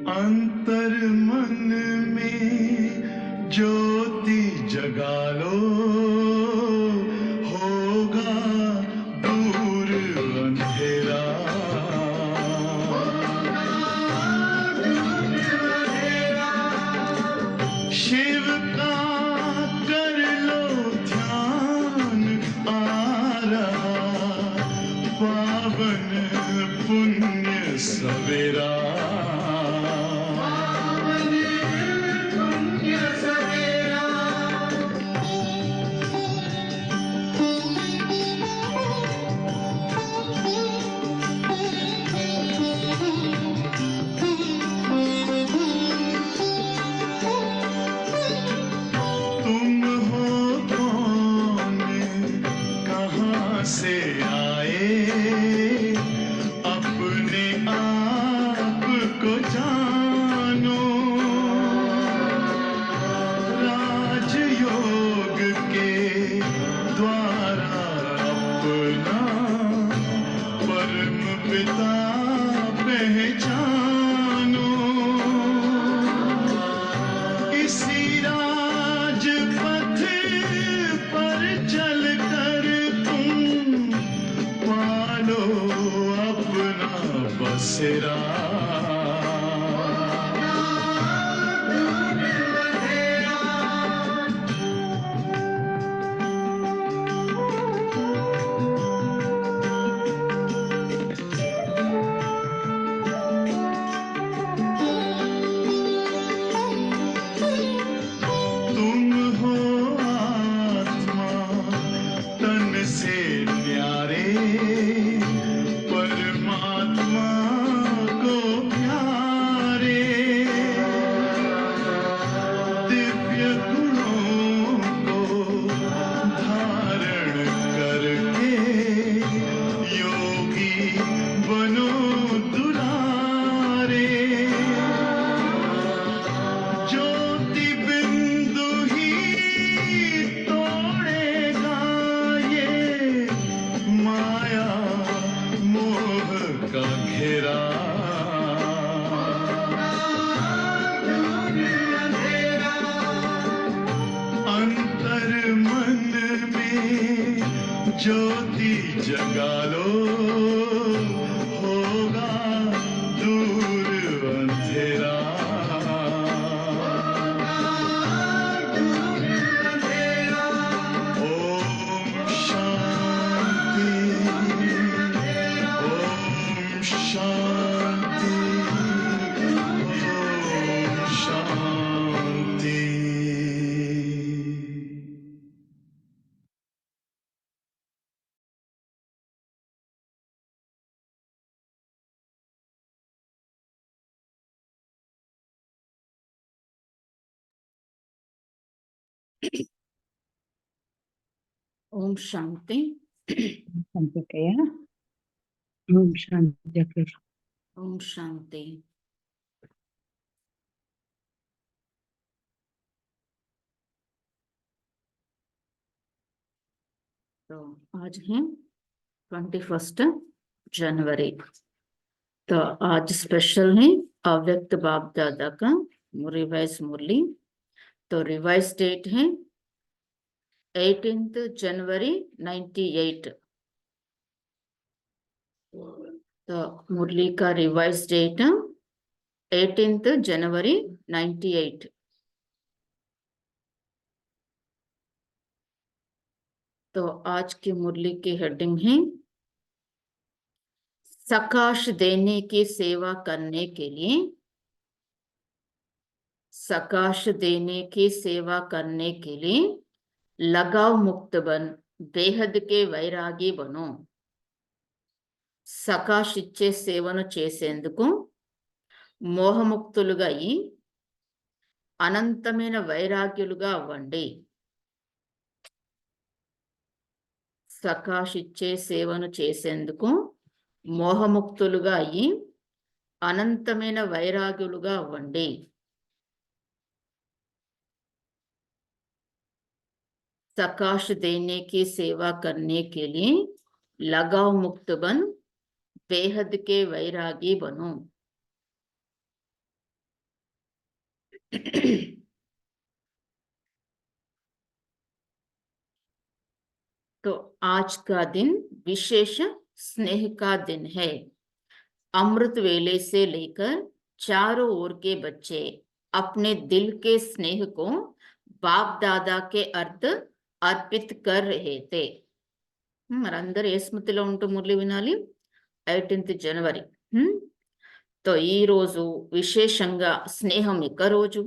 अंतर मन में ज्योति जगा लो, होगा दूर अंधेरा। शिव का कर लो ध्यान, आ रहा पावन पुण्य सवेरा। तुम हो कौन, कहाँ से आए, अपने आप को जानो। राजयोग के द्वारा अपना परम पिता पहचानो। इसी राजपथ पर चलकर तुम पालो अपना बसेरा। तुम हो आत्मा तन से न्यारे, परमात्मा को प्यारे। दिव्य गुणों को धारण करके योगी बनो दुलारे। ज्योति बिंदु ही तोड़ेगा ये माया मोह का घेरा। अंतर मन में ज्योति जगा लो, होगा दूर अंधेरा। ओम शांति, ओम शांति, ओम शांति। ओम शांति। शांति। ओम शांति। ओम शांति। तो आज है 21 जनवरी। तो आज स्पेशल है अव्यक्त बाप दादा का रिवाइज मुरली। तो रिवाइज डेट है 18 जनवरी 98। तो मुरली का रिवाइज डेट 18 जनवरी 98। तो आज की मुरली की हेडिंग है सकाश देने की सेवा करने के लिए, सकाश देने की सेवा करने के लिए लगाव मुक्त बन, बेहद के వైరాగి बनो। సకాష్ ఇచ్చే సేవను చేసేందుకు మోహముక్తులుగా అయి అనంతమైన వైరాగ్యులుగా అవ్వండి। సకాష్ ఇచ్చే సేవను చేసేందుకు మోహముక్తులుగా అయి అనంతమైన వైరాగ్యులుగా అవ్వండి। सकाश देने की सेवा करने के लिए लगाव मुक्त बन, बेहद के वैरागी बनो। तो आज का दिन विशेष स्नेह का दिन है। अमृत वेले से लेकर चारों ओर के बच्चे अपने दिल के स्नेह को बाप दादा के अर्थ अर्पित कर रहे थे। మరందరూ ఏ స్మృతిలో ఉంటూ మురళి వినాలి? 18th జనవరి. తో ఈ రోజు విశేషంగా స్నేహం యొక్క రోజు.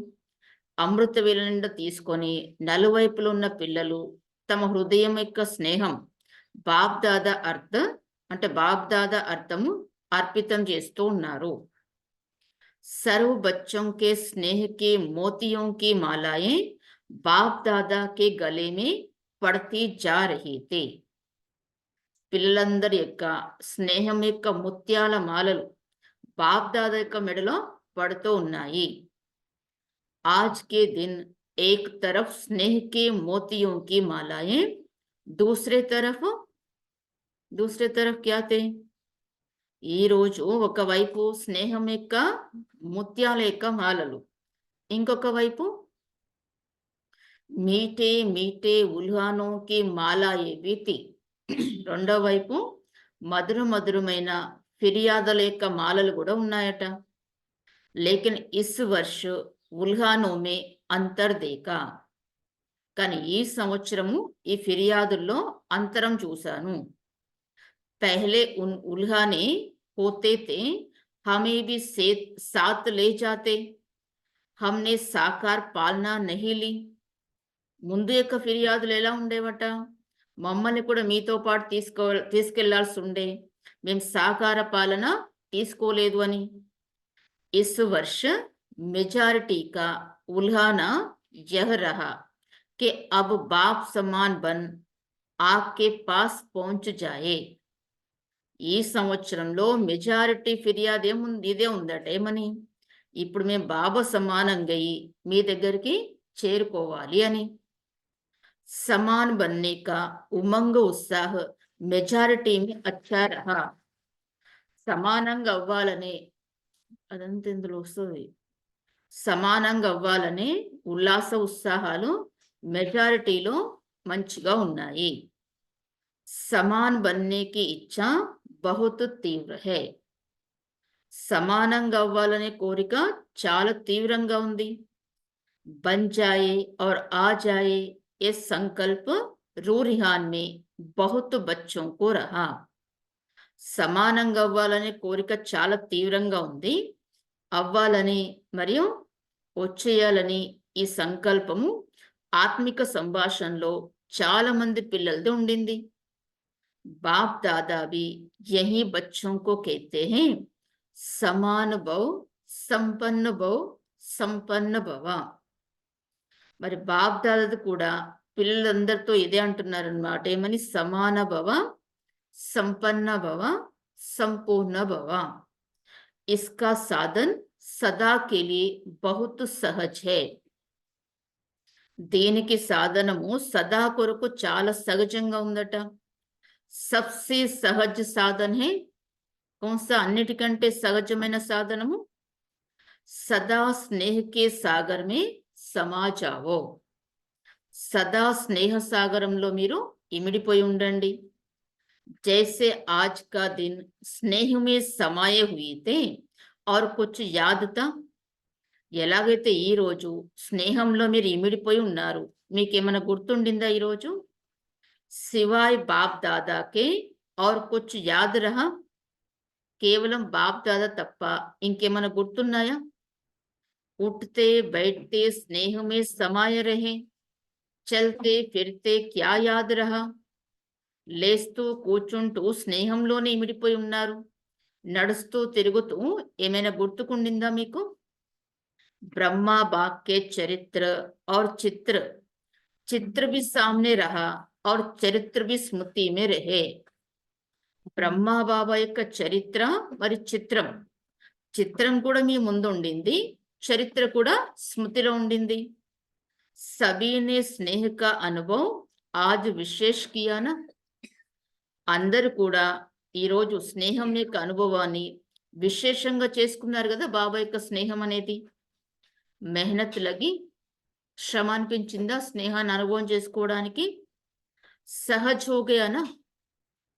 అమృత వేళ నిండా తీసుకొని నలువైపులో ఉన్న పిల్లలు తమ హృదయం యొక్క స్నేహం బాప్ దాదా అర్థము अर्पितम చేస్తూ ఉన్నారు. सर्व बच्चों के स्नेह के मोतियों की मालाएं बाप दादा के गले में पड़ती जा रही थी. పిల్లలందరి యొక్క స్నేహం యొక్క ముత్యాల మాలలు బాప్ దాదా యొక్క మెడలో పడుతూ ఉన్నాయి. आज के दिन एक तरफ स्नेह के मोतियों की मालाएं, दूसरे तरफ क्या थे? ఈ రోజు ఒకవైపు స్నేహం యొక్క ముత్యాల యొక్క మాలలు, ఇంకొక వైపు మీటే మీటే ఉల్హానో కి మాలాయే వీతి, రెండో వైపు మధురమైన ఫిర్యాదుల యొక్క మాలలు కూడా ఉన్నాయట. లేకిన్ ఇస్ వర్ష ఉల్హానో మే అంతర్ దేకా, కానీ ఈ సంవత్సరము ఈ ఫిర్యాదుల్లో అంతరం చూశాను. पहले उन उल्हाने होते थे, हमें भी साथ ले जाते, हमने साकार पालना नहीं ली. ముందు యొక్క ఫిర్యాదులు ఎలా ఉండేవట? మమ్మల్ని కూడా మీతో పాటు తీసుకెళ్లాల్సి ఉండే, మేము సాకార పాలన తీసుకోలేదు అని. इस वर्ष मेजॉरिटी का उल्हाना यह रहा कि अब बाप समान बन आपके पास पहुंच जाए. ఈ సంవత్సరంలో మెజారిటీ ఫిర్యాదు ఇదే ఉందట. ఏమని? ఇప్పుడు మేము బాబా సమానంగా మీ దగ్గరికి చేరుకోవాలి అని. సమాన్ బన్నే కా ఉమంగ ఉత్సాహ మెజారిటీ మే అచ్చా రహా. సమానంగా అవ్వాలనే, అదంతా ఇందులో వస్తుంది, సమానంగా అవ్వాలనే ఉల్లాస ఉత్సాహాలు మెజారిటీలో మంచిగా ఉన్నాయి. సమాన్ బన్నే కి ఇచ్చా బహుత్ తీవ్ర హై. సమానంగా అవ్వాలనే కోరిక చాలా తీవ్రంగా ఉంది. బన్ జాయే और आ जाए ये संकल्प रूरिहान में बहुत बच्चों को रहा. సమానంగా అవ్వాలనే కోరిక చాలా తీవ్రంగా ఉంది. అవ్వాలని మరియు వచ్చేయాలని ఈ సంకల్పము ఆత్మిక సంభాషణలో చాలా మంది పిల్లలది ఉండింది. बाप दादा भी यही बच्चों को कहते हैं, समान भव संपन्न भव. మరి బాప్ దాదాది కూడా పిల్లలందరితో ఇదే అంటున్నారు అన్నమాట. ఏమని? సమాన భవ, సంపన్న భవ, సంపూర్ణ భవ. इसका साधन सदा के लिए बहुत सहज है. దీనికి సాధనము సదా కొరకు చాలా సహజంగా ఉందట. सबसे सहज साधन है कौन सा? अन्निटिकंटे सहजమైన సాధనము सदा स्नेह के सागर में समा जाओ. सदा स्नेह सागరంలో మీరు ఇమిడిపోయి ఉండండి. जैसे आज का दिन स्नेह में समाये हुए थे और कुछ याद था. ఎలాగైతే ఈ రోజు స్నేహంలో మీరు ఇమిడిపోయి ఉన్నారు, మీకేమైనా గుర్తుండిందా ఈ రోజు? सिवाय बाप दादा के और कुछ याद रहा? కేవలం బాప్ దాదా తప్ప ఇంకేమైనా గుర్తున్నాయా? उठते बैठते स्नेह में समाये रहे, चलते फिरते क्या याद रहा? లేస్తూ కూర్చుంటూ స్నేహంలోనే ఇమిడిపోయి ఉన్నారు. నడుస్తూ తిరుగుతూ ఏమైనా గుర్తుకుండిందా మీకు? ब्रह्मा बाप के चरित्र और चित्र भी सामने रहा और चरित्र भी स्मृति में रहे. బ్రహ్మా బాబా యొక్క చరిత్ర మరి చిత్రం కూడా మీ ముందు ఉండింది, చరిత్ర కూడా స్మృతిలో ఉండింది. సభీ నే స్నేహ కా అనుభవ్ ఆజ్ విశేష్ కియా నా. అందరూ కూడా ఈరోజు స్నేహం యొక్క అనుభవాన్ని విశేషంగా చేసుకున్నారు కదా. బాబా యొక్క స్నేహం అనేది మెహనత్ లగి, శ్రమ అనిపించిందా స్నేహాన్ని అనుభవం చేసుకోవడానికి? సహజ్ హో గయానా,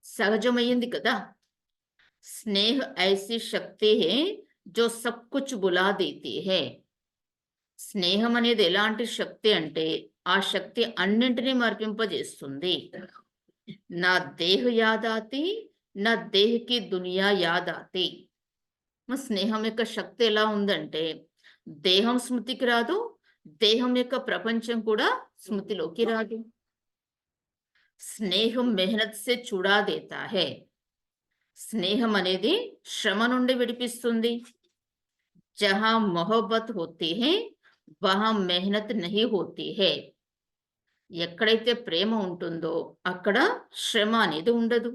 సహజమయ్యింది కదా. స్నేహ ఐసి శక్తి హే జో సబ్ కుచ్ బులా దేతి హే. స్నేహం అనేది ఎలాంటి శక్తి అంటే ఆ శక్తి అన్నింటినీ మర్పింపజేస్తుంది. నా దేహ యాదాతి, నా దేహకి దునియా యాదాతి. స్నేహం యొక్క శక్తి ఎలా ఉందంటే దేహం స్మృతికి రాదు, దేహం యొక్క ప్రపంచం కూడా స్మృతిలోకి రాదు. స్నేహం మెహనత్ సే చుడా దేతా హే. స్నేహం అనేది శ్రమ నుండి విడిపిస్తుంది. జహా మొహబ్బత్ హోతీ హే వహా మెహనత్ నహీ హోతీ హే. ఎక్కడైతే ప్రేమ ఉంటుందో అక్కడ శ్రమ అనేది ఉండదు.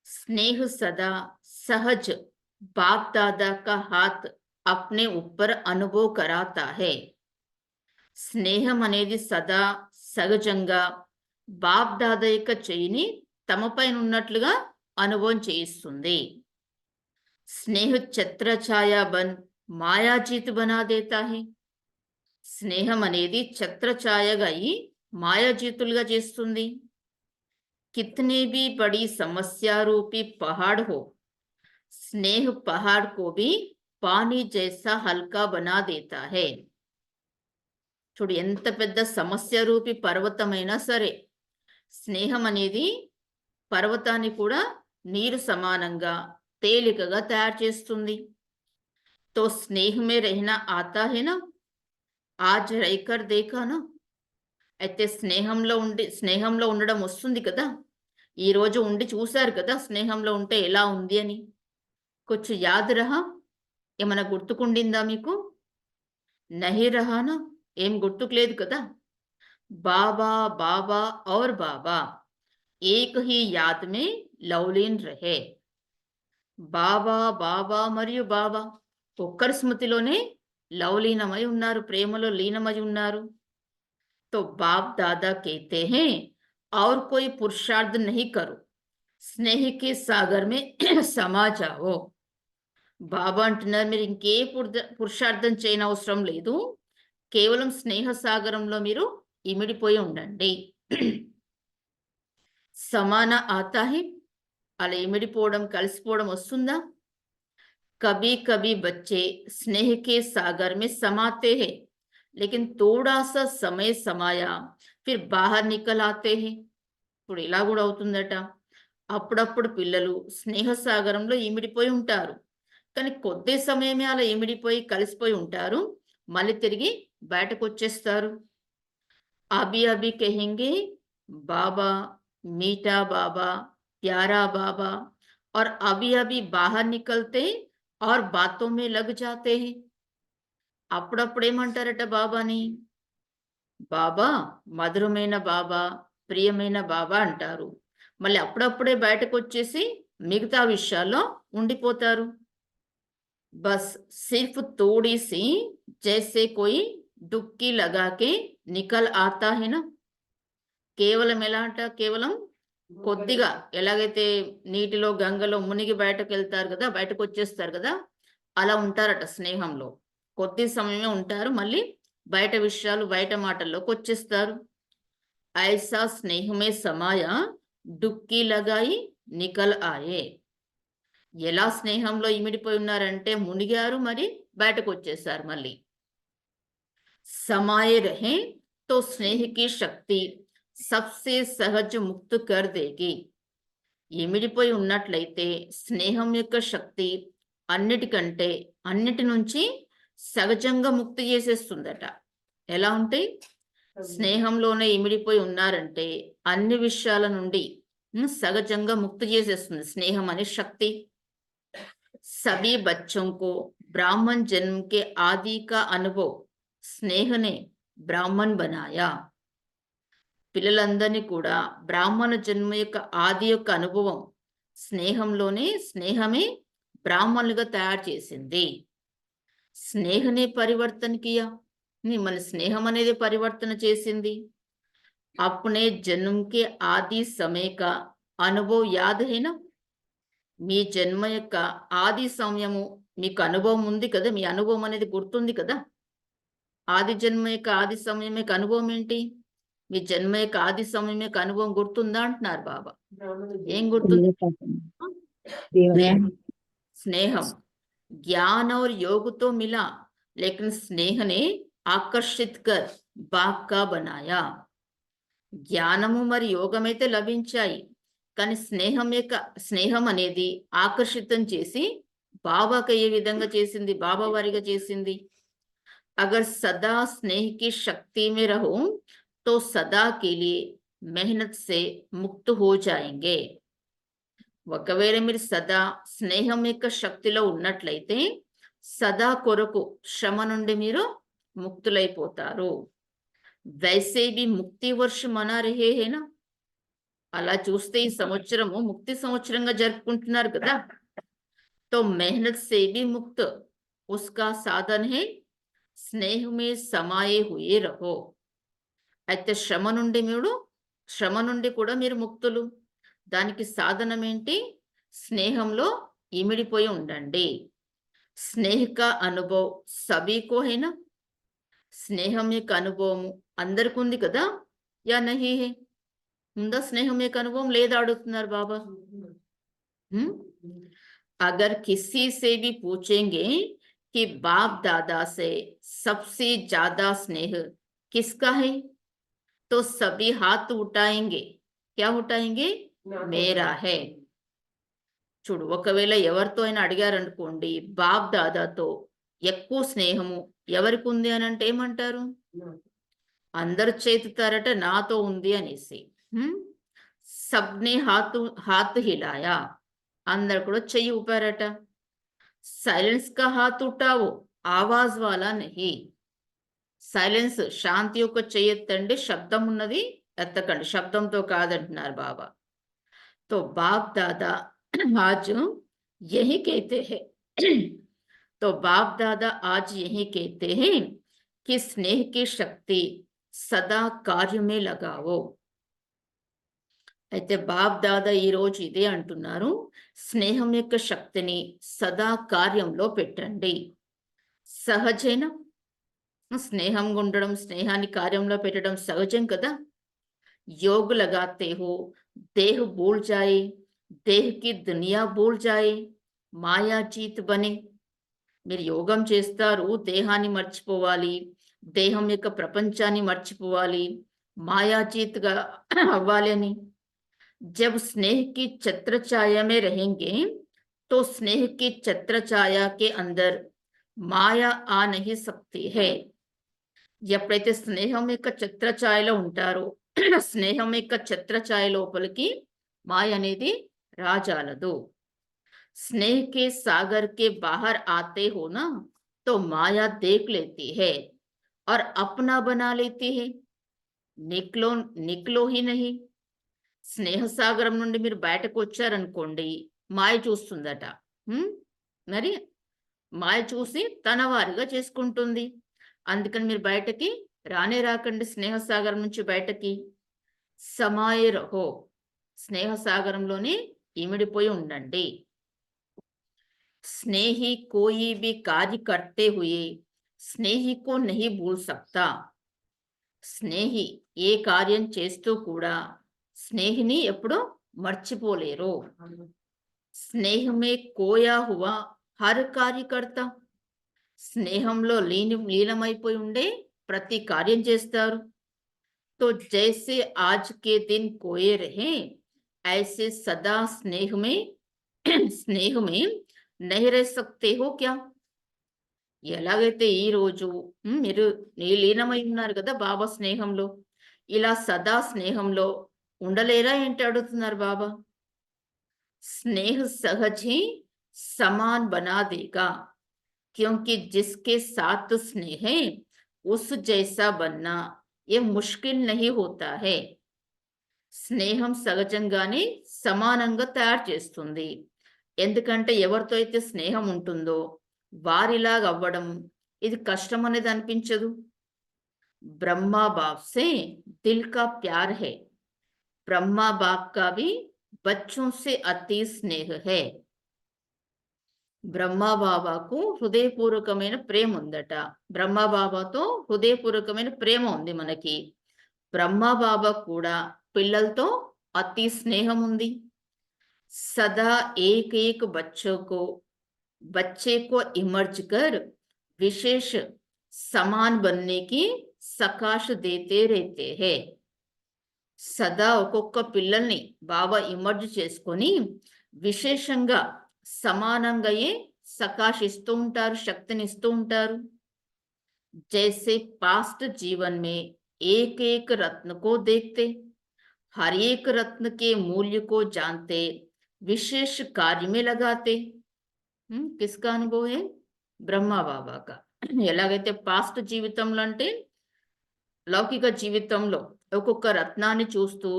స్నేహ సదా సహజ్ బాప్ దాదా కా హాత్ అప్నే ఉప్పర్ అనుభవ్ కరాతా హే. స్నేహం అనేది సదా సహజంగా బాప్ దాదా యొక్క చెయ్యిని తమపైన ఉన్నట్లుగా అనుభవం చేయిస్తుంది. స్నేహ ఛత్రఛాయా బన్ మాయాజీత్ బనా దేతా హే. స్నేహం అనేది ఛత్రఛాయగా అయి మాయాజీతులుగా చేస్తుంది. కిత్నే భీ బడీ సమస్య రూపీ పహాడ్ హో, స్నేహ పహాడ్ కో భీ పానీ జైసా హల్కా బనా దేతా హే. చూడు, ఎంత పెద్ద సమస్య రూపీ పర్వతమైనా సరే స్నేహం అనేది పర్వతాన్ని కూడా నీరు సమానంగా తేలికగా తయారు చేస్తుంది. తో స్నేహమే రహనా ఆతా హే నా, ఆజ్ రైకర్ దేఖానా. అయితే స్నేహంలో ఉండడం వస్తుంది కదా. ఈ రోజు ఉండి చూశారు కదా స్నేహంలో ఉంటే ఎలా ఉంది అని. కొంచెం యాద్ రహా, ఏమైనా గుర్తుకుండిందా మీకు? నహీ రహానా, ఏం గుర్తుకు లేదు కదా. బాబా బాబా ఔర్ బాబా ఏక్ హీ యాద్ మే లవ్లీన్ రహే. బాబా బాబా మరియు బాబా ఒక్కరి స్మృతిలోనే లవలీనమై ఉన్నారు, ప్రేమలో లీనమై ఉన్నారు. तो बाप दादा कहते हैं और कोई पुरुषार्थ नहीं करो, स्नेह के सागर में समा जाओ. బాబా అంటున్నారు మీరు ఇంకే పురుషార్థం చేయనవసరం లేదు, కేవలం స్నేహ సాగరంలో మీరు ఇమిడిపోయి ఉండండి. సమాన ఆతాహి, అలా ఇమిడిపోవడం కలిసిపోవడం వస్తుందా? कभी कभी बच्चे स्नेह के सागर में समाते हैं, लेकिन थोड़ा सा समय समाया फिर बाहर निकल आते हैं. ఇప్పుడు ఇలా కూడా అవుతుందట. అప్పుడప్పుడు పిల్లలు స్నేహ సాగరంలో ఇమిడిపోయి ఉంటారు, కానీ కొద్ది సమయమే అలా ఇమిడిపోయి కలిసిపోయి ఉంటారు, మళ్ళీ తిరిగి బయటకు వచ్చేస్తారు. అభి అభి కహెంగే బాబా మీఠా బాబా ప్యారా బాబా, और अभी अभी बाहर निकलते और बातों में लग जाते हैं. అప్పుడప్పుడు ఏమంటారట బాబాని? బాబా మధురమైన బాబా, ప్రియమైన బాబా అంటారు, మళ్ళీ అప్పుడప్పుడే బయటకు వచ్చేసి మిగతా విషయాల్లో ఉండిపోతారు. బస్ సిర్ఫ్ తోడీ సి జైసే కోయి డుక్కి లగాకే నికల్ ఆతా హే నా. కేవలం ఎలా అంట, కేవలం కొద్దిగా, ఎలాగైతే నీటిలో గంగలో మునిగి బయటకు వెళ్తారు కదా, బయటకు వచ్చేస్తారు కదా, అలా ఉంటారట స్నేహంలో. కొద్ది సమయమే ఉంటారు, మళ్ళీ బయట విషయాలు బయట మాటల్లోకి వచ్చేస్తారు. ఐసా స్నేహమే సమాయ డుక్కి లగాయి నికల్ ఆయే. ఎలా స్నేహంలో ఇమిడిపోయి ఉన్నారంటే మునిగారు, మరి బయటకు వచ్చేసారు మళ్ళీ. సమాయే రహే తో స్నేహ కి శక్తి సబ్సే సహజ ముక్త కర్ దేగి. ఇమిడిపోయి ఉన్నట్లయితే స్నేహం యొక్క శక్తి అన్నిటికంటే, అన్నిటి నుంచి సహజంగా ముక్తి చేసేస్తుందట. ఎలా ఉంటాయి? స్నేహంలోనే ఇమిడిపోయి ఉన్నారంటే అన్ని విషయాల నుండి సహజంగా ముక్తి చేసేస్తుంది స్నేహం అనే శక్తి. సభీ బచ్చోं को ब्राह्मण जन्म के आदि का अनुभव स्नेह ने ब्राह्मण बनाया. పిల్లలందరినీ కూడా బ్రాహ్మణ జన్మ యొక్క ఆది యొక్క అనుభవం స్నేహమే బ్రాహ్మణులుగా తయారు చేసింది. స్నేహనే పరివర్తన కియా, మన స్నేహం అనేది పరివర్తన చేసింది. అప్నే జన్మ కే ఆది సమయ కా అనుభవ్ యాద్ హే నా. మీ జన్మ యొక్క ఆది సమయము మీకు అనుభవం ఉంది కదా, మీ అనుభవం అనేది గుర్తుంది కదా. ఆది జన్మ యొక్క ఆది సమయం యొక్క అనుభవం ఏంటి? మీ జన్మ యొక్క ఆది సమయం యొక్క అనుభవం గుర్తుందా అంటున్నారు బాబా. ఏం గుర్తుంది? देवता स्नेहम। ज्ञान और योग तो मिला, लेकिन स्नेह ने आकर्षित कर बाग का बनाया। జ్ఞానము మరి యోగమైతే లభించాయి, కానీ స్నేహం అనేది ఆకర్షితం చేసి బాబాకి ఏ విధంగా చేసింది, బాబా వారిగా చేసింది. अगर सदा स्नेह की शक्ति में रहो तो सदा के लिए मेहनत से मुक्त हो जाएंगे। ఒకవేళ మీరు సదా స్నేహం యొక్క శక్తిలో ఉన్నట్లయితే సదా కొరకు శ్రమ నుండి మీరు ముక్తులైపోతారు. वैसे भी मुक्ति वर्ष मना रहे हैं ना, అలా చూస్తే ఈ సంవత్సరము ముక్తి సంవత్సరంగా జరుపుకుంటున్నారు కదా. तो मेहनत से भी मुक्त उसका साधन है स्नेह में समाये हुए रहो। అయితే శ్రమ నుండి కూడా మీరు ముక్తులు. దానికి సాధనం ఏంటి? స్నేహంలో ఇమిడిపోయి ఉండండి. స్నేహ కా అనుభవ్ సభీకో హేనా, స్నేహం యొక్క అనుభవము అందరికి ఉంది కదా, యా నహీ హే? ఉందా స్నేహం యొక్క అనుభవం? లేదా అడుగుతున్నారు బాబా. अगर किसी से भी पूछेंगे कि बाप दादा से सबसे ज्यादा स्नेह किसका है, तो सभी हाथ उठाएंगे. क्या उठाएंगे? मेरा है. చూడు, ఒకవేళ ఎవరితో అయినా అడిగారనుకోండి, బాప్ దాదాతో ఎక్కువ స్నేహము ఎవరికి ఉంది అని అంటే ఏమంటారు? అందరు చేతుతారట నాతో ఉంది అనేసి. సబ్నే హాత్ హిలాయా, అందరు కూడా చెయ్యి ఊపారట. సైలెన్స్ కా హాత్ ఉఠావో, ఆవాజ్ వాలా నహీ. సైలెన్స్, శాంతి యొక్క చెయ్యెత్తండి, శబ్దం ఉన్నది ఎత్తకండి, శబ్దంతో కాదంటున్నారు బాబా. तो बाप दादा आज यही कहते हैं तो बाप दादा आज यही कहते हैं कि स्नेह की शक्ति सदा कार्य में लगाओ. అయితే బాప్ దాదా ఈ రోజు ఇదే అంటున్నారు, స్నేహం యొక్క శక్తిని సదా కార్యంలో పెట్టండి. సహజేన స్నేహంగా ఉండడం, స్నేహాన్ని కార్యంలో పెట్టడం సహజం కదా. योग लगाते हो, देह भूल जाए, देह की दुनिया भूल जाए, మాయా జీత్ బనే. మీరు యోగం చేస్తారు, దేహాన్ని మర్చిపోవాలి, దేహం యొక్క ప్రపంచాన్ని మర్చిపోవాలి, మాయాజీత్గా అవ్వాలి అని. जब स्नेह की छत्र छाया में रहेंगे तो स्नेह की छत्र छाया के अंदर మాయా ఆ నహీ సక్తి హై. ఎప్పుడైతే స్నేహం యొక్క ఛత్రఛాయలో ఉంటారో, స్నేహం యొక్క ఛత్రఛాయ లోపలికి మాయ అనేది రాజాలదు. स्नेह के सागर के बाहर आते हो ना तो माया देख लेती है और अपना बना लेती है. నిక్లో హీ నహీ. స్నేహ సాగరం నుండి మీరు బయటకు వచ్చారనుకోండి, మాయ చూస్తుందట. మరి మాయ చూసి తన వారిగా చేసుకుంటుంది. అందుకని మీరు బయటకి రాకండి స్నేహ సాగరం నుంచి బయటకి. సమాయే రహో, స్నేహ సాగరంలోనే ఇమిడిపోయి ఉండండి. స్నేహి కోయి భీ కార్య కర్తే హుయే స్నేహి కో నహీ భూల్ సక్తా. స్నేహి ఏ కార్యం చేస్తూ కూడా స్నేహిని ఎప్పుడూ మర్చిపోలేరు. స్నేహమే కోయా హువా హర్ కార్యకర్త, స్నేహంలో లీనమైపోయి ఉండే ప్రతి కార్యం చేస్తారు. तो जैसे आज के दिन कोए रहे ऐसे सदा स्नेह में नहीं रह सकते हो क्या. ఎలాగైతే ఈ రోజు మీరు లీనమై ఉన్నారు కదా బాబా స్నేహంలో, ఇలా సదా స్నేహంలో ఉండలేరా ఏంటి అడుగుతున్నారు బాబా. స్నేహ सहज ही समान बना देगा, क्योंकि जिसके साथ स्नेह है उस जैसा बनना ये मुश्किल नहीं होता है. స్నేహం సహజంగానే సమానంగా తయారు చేస్తుంది. ఎందుకంటే ఎవరితో అయితే స్నేహం ఉంటుందో వారిలాగా అవ్వడం ఇది కష్టం అనేది అనిపించదు. ब्रह्मा बाप से दिल का प्यार है, ब्रह्मा बाप का भी बच्चों से अति स्नेह है. బ్రహ్మబాబాకు హృదయపూర్వకమైన ప్రేమ ఉందట. బ్రహ్మబాబాతో హృదయపూర్వకమైన ప్రేమ ఉంది మనకి. బ్రహ్మబాబా కూడా పిల్లలతో అతి స్నేహం ఉంది. సదా एक एक बच्चे को इमर्ज कर विशेष समान बनने की सकाश देते रहते हैं. సదా ఒక్కొక్క పిల్లల్ని బాబా ఇమర్జ్ చేసుకొని విశేషంగా సమానంగాయే సకాశిస్తూ ఉంటారు, శక్తినిస్తూ ఉంటారు. जैसे पास्ट जीवन में एक एक रत्न को देखते, हर एक रत्न के मूल्य को जानते, विशेष कार्य में लगाते. किसका अनुभव है? ब्रह्मा बाबा का. ఎలాగైతే పాస్ట్ జీవితంలో అంటే లౌకిక జీవితంలో ఒక్కొక్క రత్నాన్ని చూస్తూ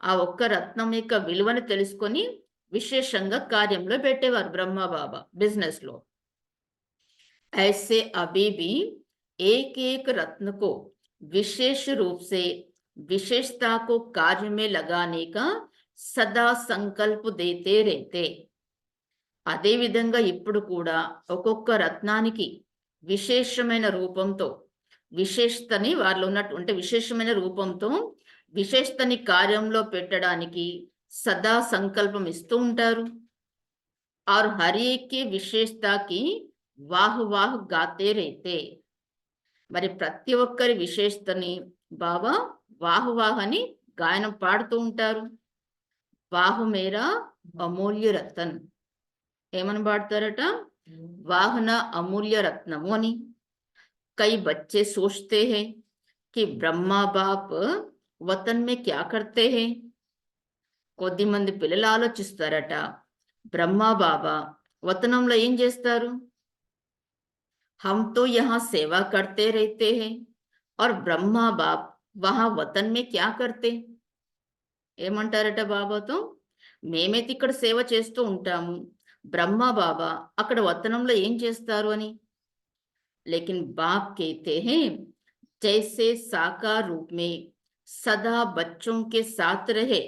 ఆ ఒక్క రత్నం యొక్క విలువను తెలుసుకొని విశేషంగా కార్యంలో పెట్టేవారు బ్రహ్మ బాబా బిజినెస్ లో. ऐसे अभी भी एक एक रत्न को विशेष रूप से विशेषता को कार्य में लगाने का सदा संकल्प देते रहते. అదే విధంగా ఇప్పుడు కూడా ఒక్కొక్క రత్నానికి విశేషమైన రూపంతో విశేషతని వారిలో ఉన్నటువంటి విశేషమైన రూపంతో విశేషతని కార్యంలో పెట్టడానికి సదా సంకల్పం ఇస్తూ ఉంటారు. और हर एक की विशेषता की वाह वाह गाते रहते. మరి ప్రతి ఒక్కరి విశేషతని బాబా వాహ్ వాహ్ అని గాయనం పాడుతూ ఉంటారు. వాహు మేరా అమూల్య రతన్. ఏమని పాడతారట? వాహన అమూల్య రత్నము అని. कई बच्चे सोचते हैं कि ब्रह्मा बाप वतन में क्या करते हैं. కొద్ది మంది పిల్లలు ఆలోచిస్తారట, బ్రహ్మా బాబా వతనంలో ఏం చేస్తారు? हम तो यहाँ सेवा करते रहते हैं और ब्रह्मा बाप वहां वतन में क्या करते. ఏమంటారట బాబాతో? మేమైతే ఇక్కడ సేవ చేస్తూ ఉంటాము, బ్రహ్మా బాబా అక్కడ వతనంలో ఏం చేస్తారు అని. लेकिन बाप कहते हैं जैसे साकार रूप में सदा बच्चों के साथ रहे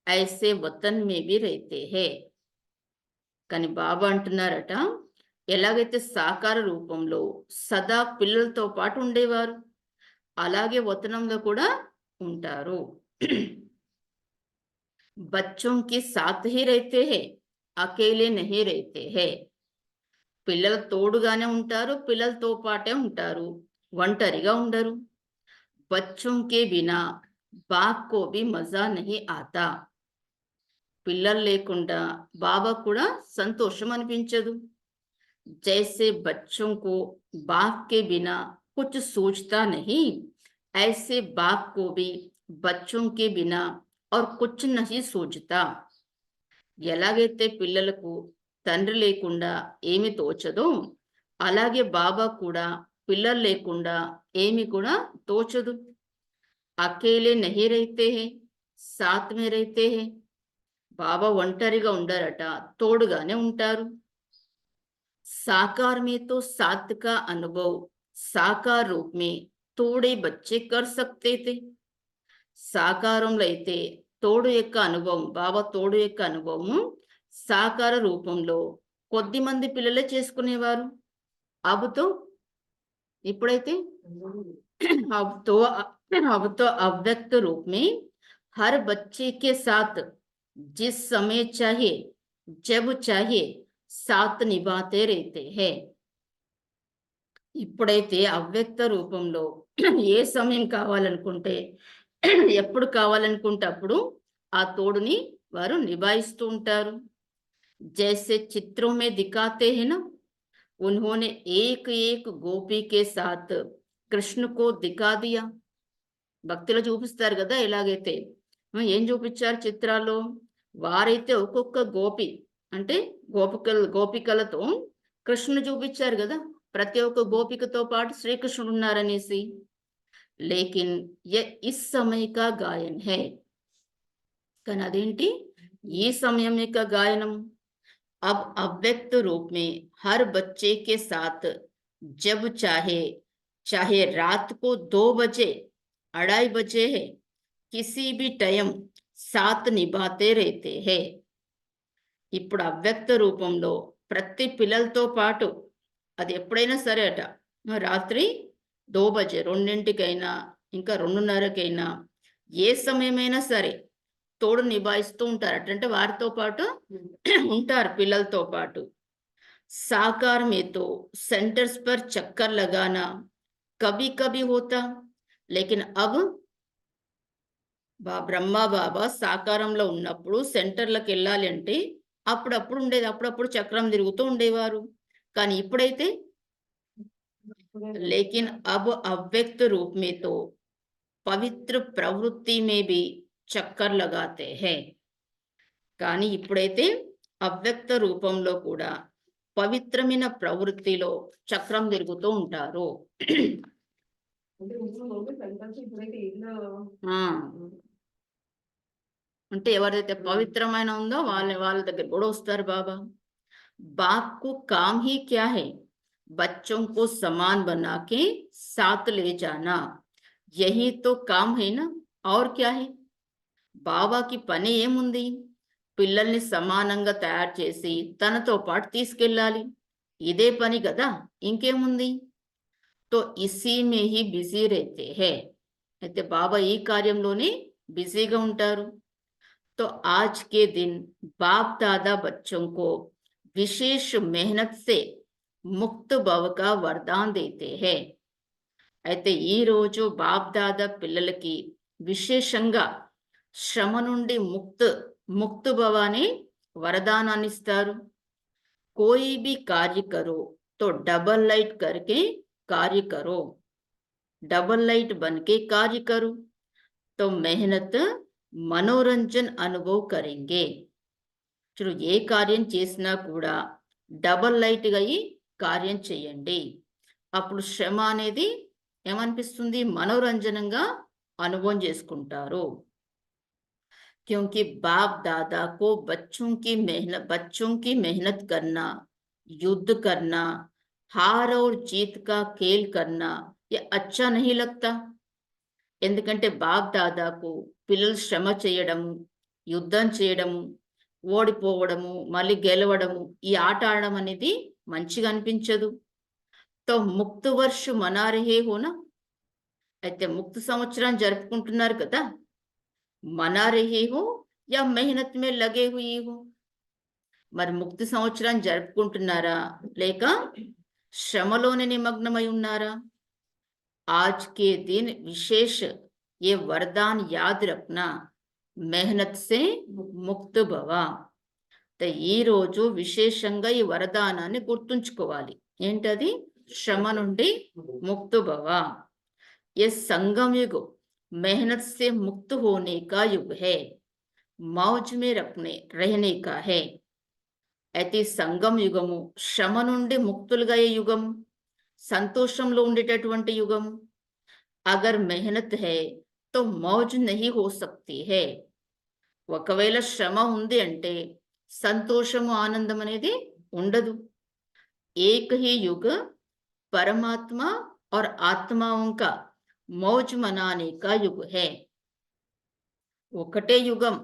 ऐसे वतन में भी रहते हैं. కానీ బాబా అంటున్నారట, ఎలాగైతే సాకార రూపంలో సదా పిల్లలతో పాటు ఉండేవారు అలాగే వతనంలో కూడా ఉంటారు. बच्चों के साथ ही रहते हैं, अकेले नहीं रहते हैं. పిల్లల తోడుగానే ఉంటారు, పిల్లలతో పాటే ఉంటారు, ఒంటరిగా ఉండరు. बच्चों के बिना बाप को भी मजा नहीं आता. పిల్లలు లేకుండా బాబా కూడా సంతోషం అనిపించదు. जैसे बच्चों को बाप के बिना कुछ सोचता नहीं, ऐसे बाप को भी बच्चों के बिना और कुछ नहीं सोचता. ఎలాగైతే పిల్లలకు తండ్రి లేకుండా ఏమి తోచదో అలాగే బాబా కూడా పిల్లలు లేకుండా ఏమి కూడా తోచదు. అకేలే నహీ रहते हैं, साथ में रहते हैं. బాబా ఒంటరిగా ఉండరట, తోడుగానే ఉంటారు. साकार में तो साथ का अनुभव साकार रूप में थोड़े बच्चे कर सकते थे. సాకారంలో అయితే తోడు యొక్క అనుభవం, బాబా తోడు యొక్క అనుభవం సాకార రూపంలో కొద్ది మంది పిల్లలే చేసుకునేవారు. అబుతో ఇప్పుడైతే अब तो अव्यक्त रूप में हर बच्चे के साथ जिस समय चाहिए जब चाहिए साथ निभाते रहते हैं. ఇప్పుడైతే అవ్యక్త రూపంలో ఏ సమయం కావాలనుకుంటే ఎప్పుడు కావాలనుకుంటే అప్పుడు ఆ తోడుని వారు నిభాయిస్తూ ఉంటారు. जैसे चित्रों में दिखाते हैं ना, उन्होंने एक एक गोपी के साथ कृष्ण को दिखा दिया. భక్తిలో చూపిస్తారు కదా, ఎలాగైతే ఏం చూపించారు చిత్రాల్లో? వారైతే ఒక్కొక్క గోపి అంటే గోపికలతో కృష్ణుని చూపించారు కదా, ప్రతి ఒక్క గోపికతో పాటు శ్రీకృష్ణుడు ఉన్నారనేసి. లేకిన్ ఇస్ సమయ కా గాయన్ హై. కానీ అదేంటి? ఈ సమయం యొక్క గాయనం. अब अव्यक्त रूप में हर बच्चे के साथ जब चाहे, चाहे रात को 2 बजे 2:30 बजे है, किसी भी टाइम साथ निभाते रहते हैं. ఇప్పుడు అవ్యక్త రూపంలో ప్రతి పిల్లలతో పాటు అది ఎప్పుడైనా సరే అట రాత్రి 2 బజే 2ంటికైనా ఇంకా 2:30కైనా ఏ సమయమైనా సరే తోడు నిభాయిస్తూ ఉంటారు అంటే వారితో పాటు ఉంటారు పిల్లలతో పాటు साकार में तो सेंटर्स पर चक्कर लगाना कभी कभी होता लेकिन अब బ్రహ్మ బాబా సాకారంలో ఉన్నప్పుడు సెంటర్లకు వెళ్ళాలి అంటే అప్పుడప్పుడు ఉండేది అప్పుడప్పుడు చక్రం తిరుగుతూ ఉండేవారు కానీ ఇప్పుడైతే लेकिन अब अव्यक्त रूप में तो పవిత్ర ప్రవృత్తి में भी చక్కర్ लगाते हैं కానీ ఇప్పుడైతే అవ్యక్త రూపంలో కూడా పవిత్రమైన ప్రవృత్తిలో చక్రం తిరుగుతూ ఉంటారు అంటే ఎవరైతే పవిత్రమైన ఉందో వాళ్ళ దగ్గర కూడా వస్తారు బాబా बाप को काम ही क्या है बच्चों को समान बना के साथ ले जाना यही तो काम है ना और क्या है బాబాకి పని ఏముంది పిల్లల్ని సమానంగా తయారు చేసి తనతో పాటు తీసుకెళ్ళాలి ఇదే పని కదా ఇంకేముంది తో ఇసీ మే హీ బిజీ రేతే హే అయితే బాబా ఈ కార్యంలోనే బిజీగా ఉంటారు తో आज के दिन बाप दादा बच्चों को विशेष मेहनत से मुक्त भव का वरदान देते हैं అయితే ఈ రోజు బాప్ దాదా పిల్లలకి విశేషంగా శ్రమ నుండి ముక్త భవ అనే వరదానాన్ని ఇస్తారు कोई भी कार्य करो तो डबल लाइट करके कार्य करो डबल लाइट बन के कार्य करो तो मेहनत మనోరంజన్ అనుభవ్ కరెంగే చూడు ఏ కార్యం చేసినా కూడా డబల్ లైట్గా అయ్యి కార్యం చేయండి అప్పుడు శ్రమ అనేది ఏమనిపిస్తుంది మనోరంజనంగా అనుభవం చేసుకుంటారు क्योंकि बाप दादा को बच्चों की मेहनत करना युद्ध करना हार और जीत का खेल करना ये अच्छा नहीं लगता ఎందుకంటే బాప్ దాదాకు పిల్లలు శ్రమ చేయడము యుద్ధం చేయడము ఓడిపోవడము మళ్ళీ గెలవడము ఈ ఆట ఆడడం అనేది మంచిగా అనిపించదు తో ముక్త వర్ష మనారహే హోనా అయితే ముక్త సంవత్సరాన్ని జరుపుకుంటున్నారు కదా मना रहे हो या मेहनत में लगे हुई हो మరి ముక్తి సంవత్సరాన్ని జరుపుకుంటున్నారా లేక శ్రమలోనే నిమగ్నమై ఉన్నారా आज के दिन विशेष ये वरदान याद रखना मेहनत से मुक्त भव ఈ రోజు విశేషంగా ఈ వరదానాన్ని గుర్తుంచుకోవాలి ఏంటది శ్రమ నుండి ముక్త భవ ये संगम युग मेहनत से मुक्त होने का युग है मौज में रहने का है అయితే సంగం యుగము శ్రమ నుండి ముక్తులుగా అయ్యే యుగం సంతోషంలో ఉండేటటువంటి యుగం అగర్ మెహనత్ హై తో మౌజ్ నహీ హో సక్తి హై ఒకవేళ శ్రమ ఉంది అంటే సంతోషము ఆనందం అనేది ఉండదు ఏక హీ యుగ పరమాత్మ और ఆత్మాओं का मौज मनाने का युग है ఒకటే యుగం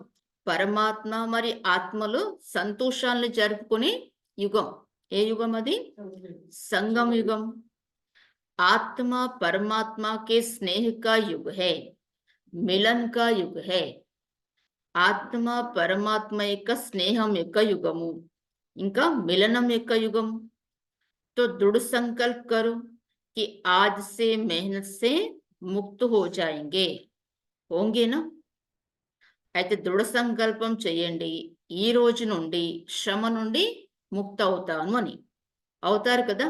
పరమాత్మ మరి ఆత్మలు సంతోషాలను జరుపుకునే యుగం ఏ యుగం అది సంగం యుగం ఆత్మ పరమాత్మ के स्नेह का युग है मिलन का युग है ఆత్మ పరమాత్మ యొక్క స్నేహం యొక్క యుగము ఇంకా మిలనం యొక్క యుగం तो दृढ़ संकल्प करो कि आज से मेहनत से मुक्त हो जाएंगे होंगे ना అయితే దృఢ సంకల్పం చేయండి ఈ రోజు నుండి శ్రమ నుండి ముక్త అవుతాను అని అవుతారు కదా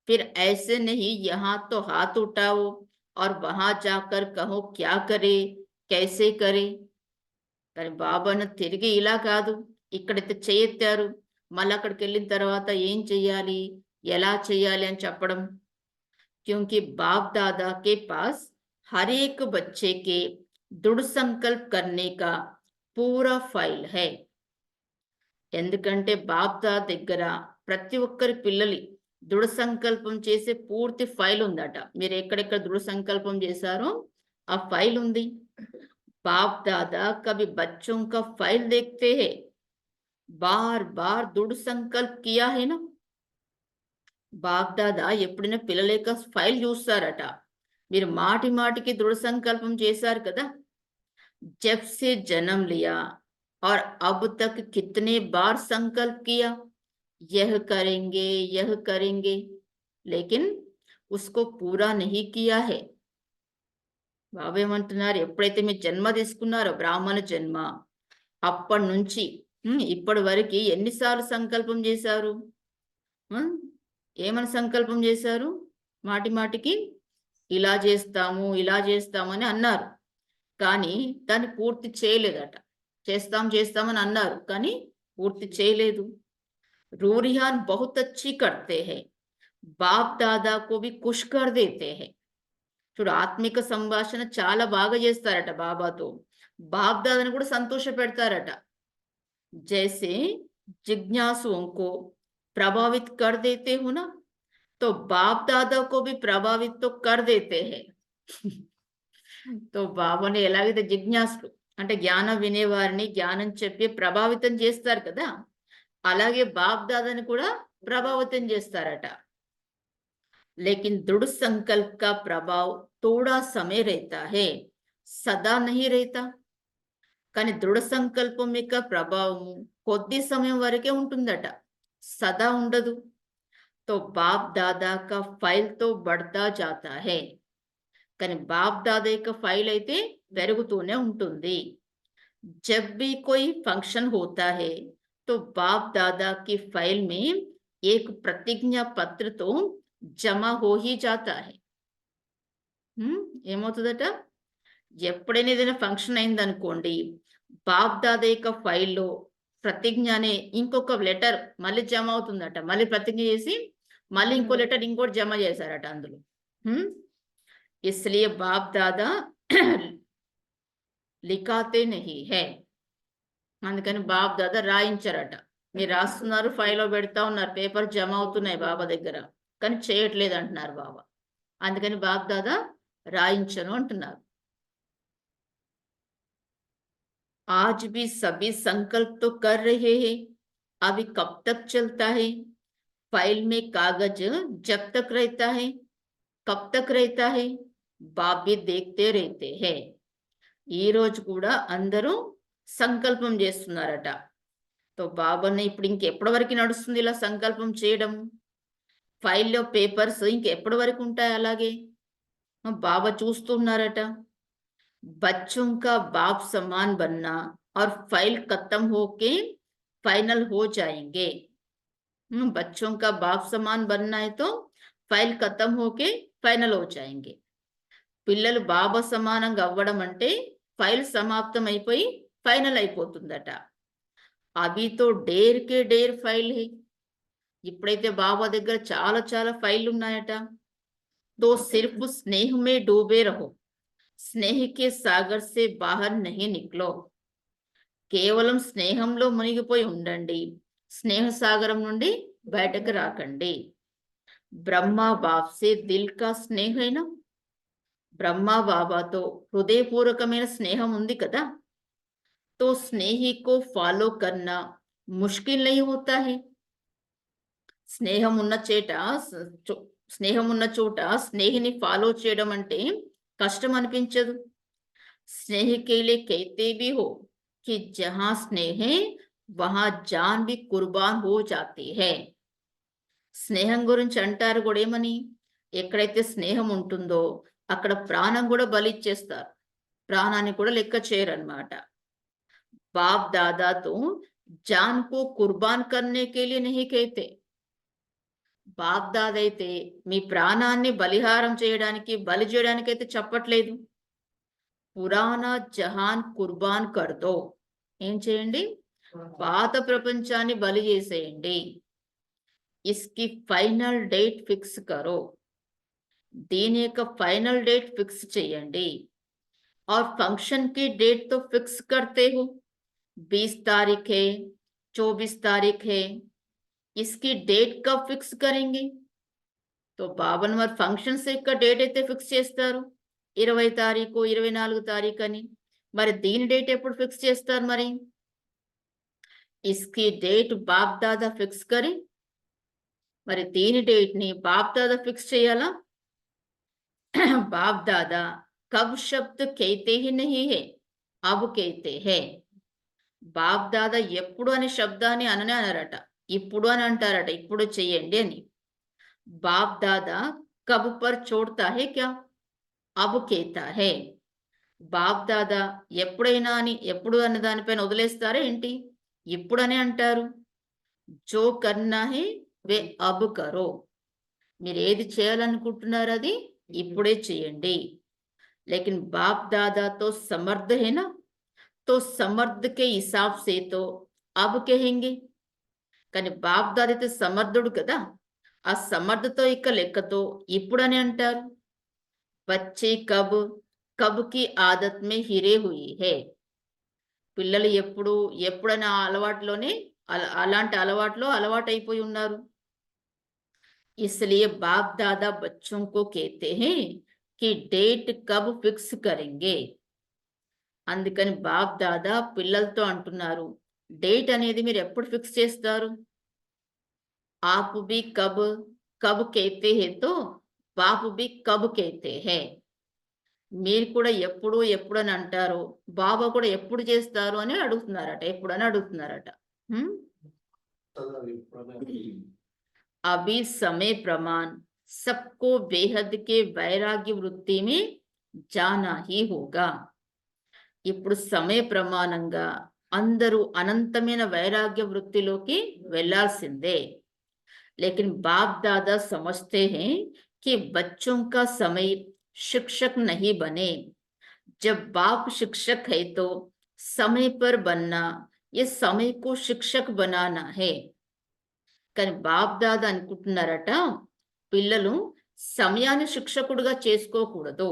फिर ऐसे नहीं यहाँ तो हाथ उठाओ और वहां जाकर कहो क्या करे कैसे करे కానీ బాబాను తిరిగి ఇలా కాదు ఇక్కడైతే చేయెత్తారు మళ్ళీ అక్కడికి వెళ్ళిన తర్వాత ఏం చెయ్యాలి ఎలా చెయ్యాలి అని చెప్పడం क्योंकि बाप दादा के पास हर एक बच्चे के दृढ़ संकल्प करने का पूरा फाइल है ఎందుకంటే బాప్ దాదా దగ్గర ప్రతి ఒక్కరి పిల్లలి దృఢ సంకల్పం చేసే పూర్తి ఫైల్ ఉందట మీరు ఎక్కడెక్కడ దృఢ సంకల్పం చేశారో ఆ ఫైల్ ఉంది बाप दादा कभी बच्चों का फाइल देखते हैं बार बार दृढ़ संकल्प किया है ना. బాగ్దాదా ఎప్పుడైనా పిల్లల యొక్క ఫైల్ చూస్తారట. మీరు మాటి మాటికి దృఢ సంకల్పం చేశారు కదా. जब से जन्म लिया और अब तक कितने बार संकल्प किया, यह करेंगे, लेकिन उसको पूरा नहीं किया है. బాబు ఏమంటున్నారు, ఎప్పుడైతే మీరు జన్మ తీసుకున్నారో బ్రాహ్మణ జన్మ, అప్పటి నుంచి ఇప్పటి వరకు ఎన్నిసార్లు సంకల్పం చేశారు? ఏమని సంకల్పం చేశారు? మాటి మాటికి ఇలా చేస్తాము అని అన్నారు, కానీ దాన్ని పూర్తి చేయలేదట. చేస్తామని అన్నారు, కానీ పూర్తి చేయలేదు. रूरिहान बहुत अच्छी करते हैं, बाप दादा को भी खुश कर देते हैं. చూడు, ఆత్మిక సంభాషణ చాలా బాగా చేస్తారట బాబాతో. బాప్ దాదాని కూడా సంతోష పెడతారట. जैसे जिज्ञासुओं को प्रभावित कर देते हो ना, तो बाप दादा को भी प्रभावित तो कर देते हैं. तो బాబాని ఎలాగైతే జిజ్ఞాసులు అంటే జ్ఞానం వినేవారిని జ్ఞానం చెప్పి ప్రభావితం చేస్తారు కదా, అలాగే బాప్ దాదాని కూడా ప్రభావితం చేస్తారట. लेकिन दृढ़ संकल्प का प्रभाव थोड़ा समय रहता है, सदा नहीं रहता. కానీ దృఢ సంకల్పం యొక్క ప్రభావం కొద్ది సమయం వరకే ఉంటుందట, సదా ఉండదు. तो बाप दादा का फाइल तो बढ़ता जाता है, కానీ బాప్ దాదా యొక్క ఫైల్ అయితే పెరుగుతూనే ఉంటుంది. जब भी कोई फंक्शन होता है तो बाप दादा की फाइल में एक प्रतिज्ञा पत्र तो जमा हो ही जाता है. ఏమవుతుందట, ఎప్పుడైనా ఏదైనా ఫంక్షన్ అయిందనుకోండి, బాప్ దాదా యొక్క ఫైల్లో ప్రతిజ్ఞ అనే ఇంకొక లెటర్ మళ్ళీ జమ అవుతుందట. మళ్ళీ ప్రతిజ్ఞ చేసి మళ్ళీ ఇంకో లెటర్ ఇంకోటి జమ చేశారట అందులో. इसलिए बाप दादा लिखाते नहीं है, అందుకని బాప్ దాదా రాయించారట. మీరు రాస్తున్నారు, ఫైల్లో పెడతా ఉన్నారు, పేపర్ జమ అవుతున్నాయి బాబా దగ్గర, కానీ చేయట్లేదు అంటున్నారు బాబా. అందుకని బాప్ దాదా రాయించను అంటున్నారు. आज भी सभी संकल्प तो कर रहे हैं, अभी कब तक चलता है? फाइल में कागज जब तक रहता है, कब तक रहता है? बाप भी देखते रहते हैं. ఈ రోజు కూడా అందరూ సంకల్పం చేస్తున్నారట. తో బాబాని ఇప్పుడు ఇంకెప్పటి వరకు నడుస్తుంది ఇలా సంకల్పం చేయడం? ఫైల్లో పేపర్స్ ఇంకెప్పటి వరకు ఉంటాయి అలాగే? బాబా చూస్తున్నారట. बच्चों का बाप समान बनना और फाइल खत्म होके फाइनल हो जाएंगे. बच्चों का बाप समान बनना है तो फाइल खत्म होके फाइनल हो जाएंगे. పిల్లలు బాబా సమానంగా అవ్వడం అంటే ఫైల్ సమాప్తం అయిపోయి ఫైనల్ అయిపోతుందట. అవి తో డేర్ కే డేర్ ఫైల్ హై, ఇప్పుడైతే బాబా దగ్గర చాలా చాలా ఫైల్ ఉన్నాయట. తో సిర్ఫ్ స్నేహ మే డూబే రహో, స్నేహ కే సాగర్ సే బాహర్ నహీ నిక్లో. కేవలం స్నేహంలో మునిగిపోయి ఉండండి, స్నేహ సాగరం నుండి బయటకు రాకండి. బ్రహ్మా బాప్ సే దిల్ కా స్నేహ హైనా, బ్రహ్మా బాబాతో హృదయపూర్వకమైన స్నేహం ఉంది కదా. తో స్నేహి కో ఫాలో కర్నా ముష్కిల్ నహీ హోతా హై. స్నేహం ఉన్న చోట స్నేహిని ఫాలో చేయడం అంటే కష్టం అనిపించదు. స్నేహ కే లియే కహతే భీ హో కి జహాं స్నేహ హై వహాं జాన్ భీ కుర్బాన్ హో జాతీ హై. స్నేహం గురించి అంటారు కూడా ఏమని, ఎక్కడైతే స్నేహం ఉంటుందో అక్కడ ప్రాణం కూడా బలిచ్చేస్తారు, ప్రాణాన్ని కూడా లెక్క చేయరన్నమాట. బాప్ దాదాతో జాన్ కో కుర్బాన్ కర్నే కే లియే నహీ కహతే. బాప్ దాదా అయితే మీ ప్రాణాన్ని బలిహారం చేయడానికి బలి చేయడానికి అయితే చెప్పట్లేదు. పురాణా జహాన్ కుర్బాన్ కర్దో, ఏం చేయండి, పాత ప్రపంచాన్ని బలి చేసేయండి. ఇస్కి ఫైనల్ డేట్ ఫిక్స్ కరో, దీని యొక్క ఫైనల్ డేట్ ఫిక్స్ చేయండి. और फंक्शन की डेट तो फिक्स करते हो, 20 तारीख है, 24 तारीख है, इसकी डेट कब फिक्स करेंगे? तो బాబా మరి ఫంక్షన్స్ యొక్క డేట్ అయితే ఫిక్స్ చేస్తారు, 20 తారీఖు 24 తారీఖు అని. మరి దీని డేట్ ఎప్పుడు ఫిక్స్ చేస్తారు మరి? इसकी डेट बाप दादा फिक्स करे మరి దీని డేట్ ని బాప్ దాదా ఫిక్స్ చేయాలా बाप दादा कब शब्द कहते ही नहीं है अब कहते हैं బాప్ దాదా ఎప్పుడు అనే శబ్దాన్ని అననే అనరట ఇప్పుడు అని అంటారట ఇప్పుడు చెయ్యండి అని బాప్ దాదా కబ్ పర్ చోడతా హే క్యా అబ్ కేతా హే బాప్ దాదా ఎప్పుడైనా అని ఎప్పుడు అన్న దానిపైన వదిలేస్తారా ఏంటి ఇప్పుడనే అంటారు జో కర్నా హే వే అబ్ కరో మీరు ఏది చేయాలనుకుంటున్నారు అది ఇప్పుడే చేయండి లేకిన్ బాప్ దాదా తో సమర్థ హే నా तो समर्थ के हिसाब से तो अब कहेंगे కానీ బాప్ దాదైతే సమర్థుడు కదా ఆ సమర్థతో ఇక లెక్కతో ఇప్పుడని అంటారు బచ్చే కబ్ కబ్ కి ఆదత్ మే హిరే హుయి హే పిల్లలు ఎప్పుడైనా అలవాటులోనే అలాంటి అలవాట్లో అలవాటైపోయి ఉన్నారు इसलिए बाप दादा बच्चों को कहते हैं कि डेट कब फिक्स करेंगे అందుకని బాప్ దాదా పిల్లలతో అంటున్నారు డేట్ అనేది మీరు ఎప్పుడు ఫిక్స్ చేస్తారు आप भी कब कब कहते हैं तो बाप भी कब कहते हैं మీరు కూడా ఎప్పుడు అని అంటారు బాబా కూడా ఎప్పుడు చేస్తారు అని అడుగుతున్నారట ఎప్పుడని అడుగుతున్నారట अभी समय प्रमाण सबको बेहद के वैराग्य वृत्ति में जाना ही होगा ఇప్పుడు సమయ ప్రమాణంగా అందరూ అనంతమైన వైరాగ్య వృత్తిలోకి వెళ్ళాల్సిందే लेकिन बाप दादा समझते हैं कि बच्चों का समय शिक्षक नहीं बने जब बाप शिक्षक है तो समय पर बनना ये समय को शिक्षक बनाना है కానీ బాప్ దాదా అనుకుంటున్నారట పిల్లలు సమయాన్ని శిక్షకుడుగా చేసుకోకూడదు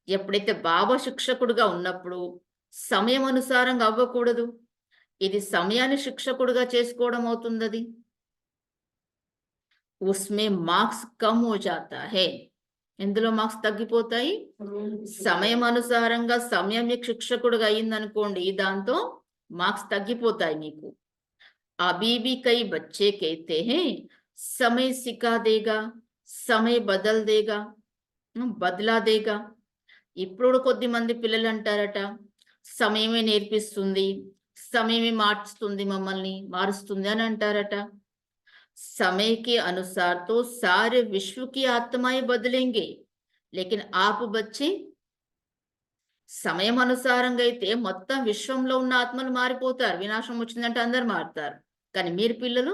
ఎప్పుడైతే బాబా శిక్షకుడుగా ఉన్నప్పుడు సమయం అనుసారంగా అవ్వకూడదు ఇది సమయాన్ని శిక్షకుడుగా చేసుకోవడం అవుతుంది అది ఉస్మే మార్క్స్ కమ్ హో జాతా హై ఎందులో మార్క్స్ తగ్గిపోతాయి సమయం అనుసారంగా సమయం మీకు శిక్షకుడుగా అయిందనుకోండి దాంతో మార్క్స్ తగ్గిపోతాయి మీకు అభీ భీ కై బచ్చే कहते हैं समय सिखा देगा समय बदल देगा బదలా దేగా ఇప్పుడు కొద్ది మంది పిల్లలు అంటారట సమయమే నేర్పిస్తుంది సమయమే మార్చుతుంది మమ్మల్ని మారుస్తుంది అని అంటారట समय के अनुसार तो सारे विश्व की आत्माएं बदलेंगे लेकिन आप बच्चे సమయం అనుసారంగా అయితే మొత్తం విశ్వంలో ఉన్న ఆత్మలు మారిపోతారు వినాశం వచ్చిందంటే అందరు మారుతారు కానీ మీరు పిల్లలు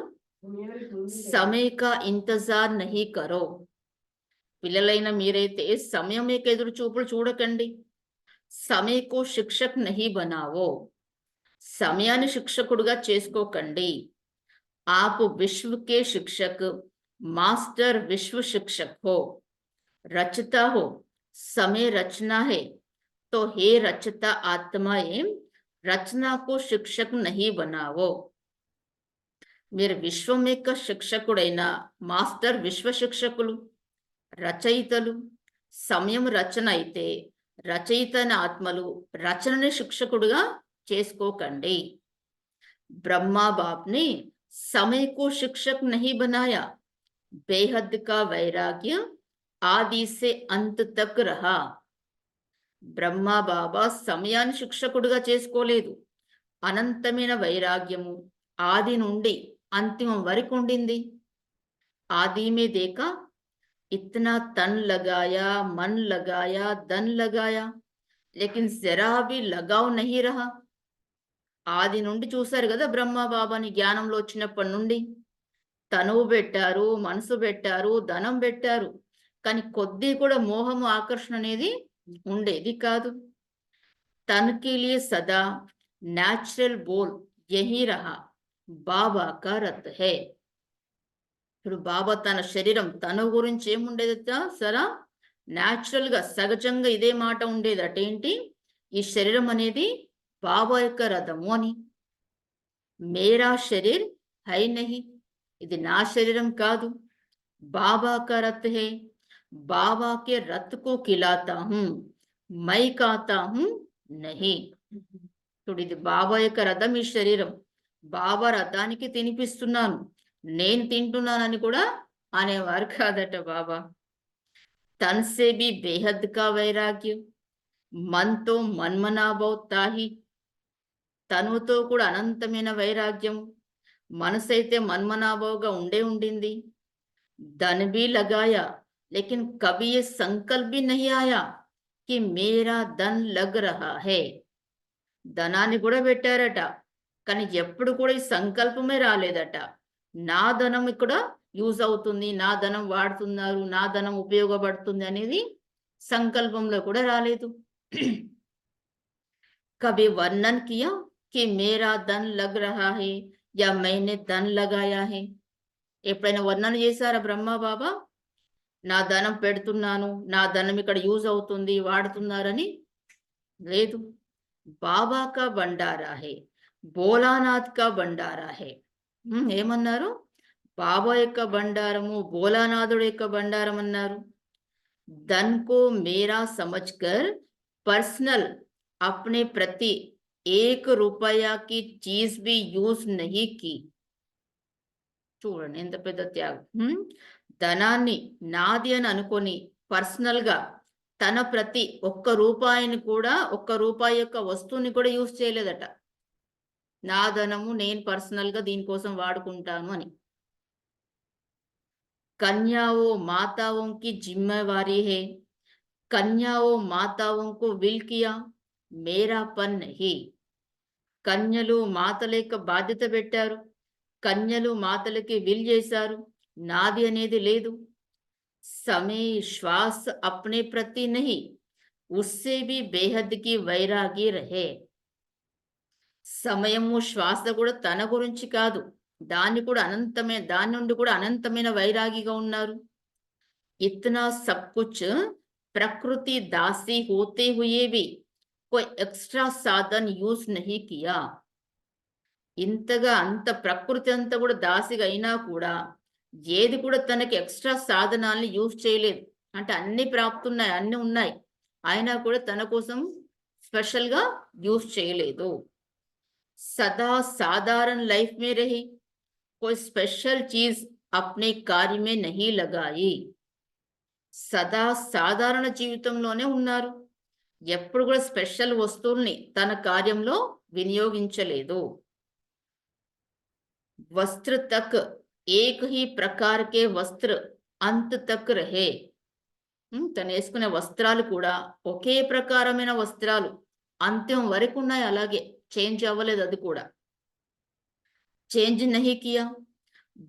సమయ కా ఇంతజార్ నహీ కరో పిల్లలైన మీరైతే సమయం యొక్క ఎదురు చూపులు చూడకండి సమయకు శిక్షక్ నహీ బనావో సమయాన్ని శిక్షకుడుగా చేసుకోకండి ఆపు విశ్వకే శిక్షక్ మాస్టర్ విశ్వ శిక్షక్ హో రచతా హో समय रचना है तो हे रचता आत्माएं रचना को शिक्षक नहीं बनावो మీరు విశ్వం యొక్క శిక్షకుడైన మాస్టర్ విశ్వ శిక్షకులు రచయితలు సమయం రచన అయితే రచయితన ఆత్మలు రచనని శిక్షకుడుగా చేసుకోకండి బ్రహ్మా బాప్ నే समय को शिक्षक नहीं बनाया बेहद का वैराग्य आदि से अंत तक रहा బ్రహ్మా బాబా సమయాన్ని శిక్షకుడుగా చేసుకోలేదు అనంతమైన వైరాగ్యము ఆది నుండి అంతిమం వరకు ఉండింది ఆది మే దేకా इतना तन लगाया मन लगाया धन लगाया लेकिन जरा भी लगाव नहीं रहा ఆది నుండి చూశారు కదా బ్రహ్మ బాబాని జ్ఞానంలో వచ్చినప్పటి నుండి తనువు పెట్టారు మనసు పెట్టారు ధనం పెట్టారు కానీ కొద్ది కూడా మోహము ఆకర్షణ అనేది ఉండేది కాదు తనకి లియే సదా నేచురల్ బోల్ యహీ రహా బాబా కా రత్ హై ఇప్పుడు బాబా తన శరీరం తన గురించి ఏముండేదట సరా న్యాచురల్ గా సహజంగా ఇదే మాట ఉండేది అటేంటి ఈ శరీరం అనేది బాబా యొక్క రథము అని మేరా శరీర్ హై నహి ఇది నా శరీరం కాదు బాబా కా రత్ హై బాబా కే రత్ కో ఖిలాతా హూ మై ఖాతా హూ నహి ఇప్పుడు ఇది బాబా యొక్క రథం ఈ శరీరం బాబా రథానికి తినిపిస్తున్నాను, నేను తింటున్నానని కూడా అనేవారు కాదట బాబా. తన్సే బి బేహద్ కా వైరాగ్య, మన్తో మన్మనాభవ్ తాహి, తనుతో కూడా అనంతమైన వైరాగ్యం, మనసైతే మన్మనాభవ్గా ఉండింది. धन भी लगाया लेकिन कभी ये संकल्प भी नहीं आया कि मेरा धन लग रहा है. ధనాన్ని కూడా పెట్టారట, కానీ ఎప్పుడు కూడా ఈ సంకల్పమే రాలేదట, నా ధనం ఇక్కడ యూజ్ అవుతుంది, నా ధనం వాడుతున్నారు, నా ధనం ఉపయోగపడుతుంది అనేది సంకల్పంలో కూడా రాలేదు. कभी वर्णन किया कि मेरा धन लग रहा है या मैंने धन लगाया है. ఎప్పుడైనా వర్ణన చేశారా బ్రహ్మ బాబా, నా ధనం పెడుతున్నాను, నా ధనం ఇక్కడ యూజ్ అవుతుంది, వాడుతున్నారని? లేదు. బాబా కా బండారా హే, భోలానాథ్ కా బండారా హే. ఏమన్నారు? బాబా యొక్క బండారము, భోలానాథుడు యొక్క బండారం అన్నారు. ధన్ కో మేరా సమజ్కర్ పర్సనల్ अपने प्रति 1 रुपया की चीज भी यूज नहीं की. చూడండి ఎంత పెద్ద త్యాగం. ధనాన్ని నాది అని అనుకొని పర్సనల్ గా తన ప్రతి 1 రూపాయిని కూడా, 1 రూపాయి యొక్క వస్తువుని కూడా యూజ్ చేయలేదట. నా ధనము నేను పర్సనల్ గా దీనికోసం వాడుకుంటాను అని. కన్యాओ माताओं की जिम्मेवारी है, कन्याओ माताओं को विल किया, మేరా పన్ నహీ. కన్యలు మాతల యొక్క బాధ్యత పెట్టారు, కన్యలు మాతలకి విల్ చేశారు, నాది అనేది లేదు. समय श्वास अपने प्रति नहीं, उससे भी बेहद की వైరాగి రహే. సమయము శ్వాస కూడా తన గురించి కాదు, దాని నుండి కూడా అనంతమైన వైరాగిగా ఉన్నారు. ఇత్నా సబ్ కుచ్ ప్రకృతి దాసి హోతే హుయే భీ कोई एक्स्ट्रा साधन यूज नहीं किया. ఇంతగా అంత ప్రకృతి అంతా కూడా దాసిగా అయినా కూడా ఏది కూడా తనకి ఎక్స్ట్రా సాధనాలను యూజ్ చేయలేదు. అంటే అన్ని ప్రాప్తున్నాయి, అన్ని ఉన్నాయి, అయినా కూడా తన కోసం స్పెషల్ గా యూజ్ చేయలేదు. సదా సాధారణ లైఫ్ మే రహి, कोई స్పెషల్ చీజ్ అప్నే కార్య మే నహీ లగాయి. సదా సాధారణ జీవితంలోనే ఉన్నారు, ఎప్పుడు కూడా స్పెషల్ వస్తువుల్ని తన కార్యంలో వినియోగించలేదు. వస్త్ర తక్ ఏక్ హీ ప్రకార్ కే వస్త్ర అంత్ తక్ రహే. తను వేసుకునే వస్త్రాలు కూడా ఒకే ప్రకారమైన వస్త్రాలు అంత్యం వరకు ఉన్నాయి, అలాగే చేంజ్ అవ్వలేదు. అది కూడా చేంజ్ నహీ కియా.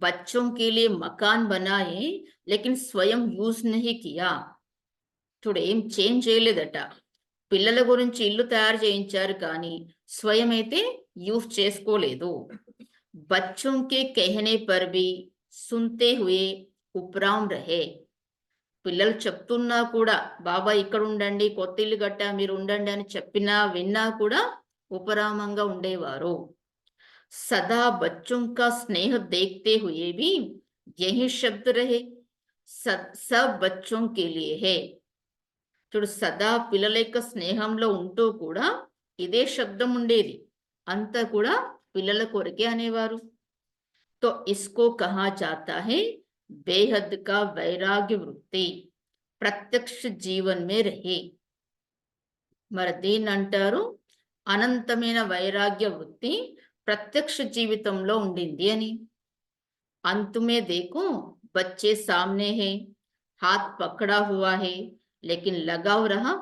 బచ్చోं के लिए मकान बनाए लेकिन स्वयं यूज नहीं किया. చూడు, ఏం చేంజ్ చేయలేదట. పిల్లల గురించి ఇల్లు తయారు చేయించారు, కానీ స్వయం అయితే యూజ్ చేసుకోలేదు. బచ్చోं के कहने पर भी सुनते हुए उपराम रहे. పిల్లలు చెప్తున్నా కూడా, బాబా ఇక్కడ ఉండండి, కొత్త ఇల్లు కట్టా, మీరు ఉండండి అని చెప్పినా విన్నా కూడా ఉపరామంగా ఉండేవారు. సదా బచ్చోं का स्नेह देखते हुए भी यही शब्द रहे, सब बच्चों के लिए है. చూడు, సదా పిల్లల యొక్క స్నేహంలో ఉంటూ కూడా ఇదే శబ్దం ఉండేది, అంతా కూడా పిల్లల కొరకే అనేవారు. తో ఇస్కో కహా జాతా హై బేహద్ కా వైరాగ్య వృత్తి, ప్రత్యక్ష జీవన్ మే రహే. మరి దీన్ని అంటారు అనంతమైన వైరాగ్య వృత్తి ప్రత్యక్ష జీవితంలో ఉండింది అని. అంతుమే దేకో బచ్చే సామ్నే హై, హాత్ పకడా హువా హై లేకిన్ లగావ్ రహా.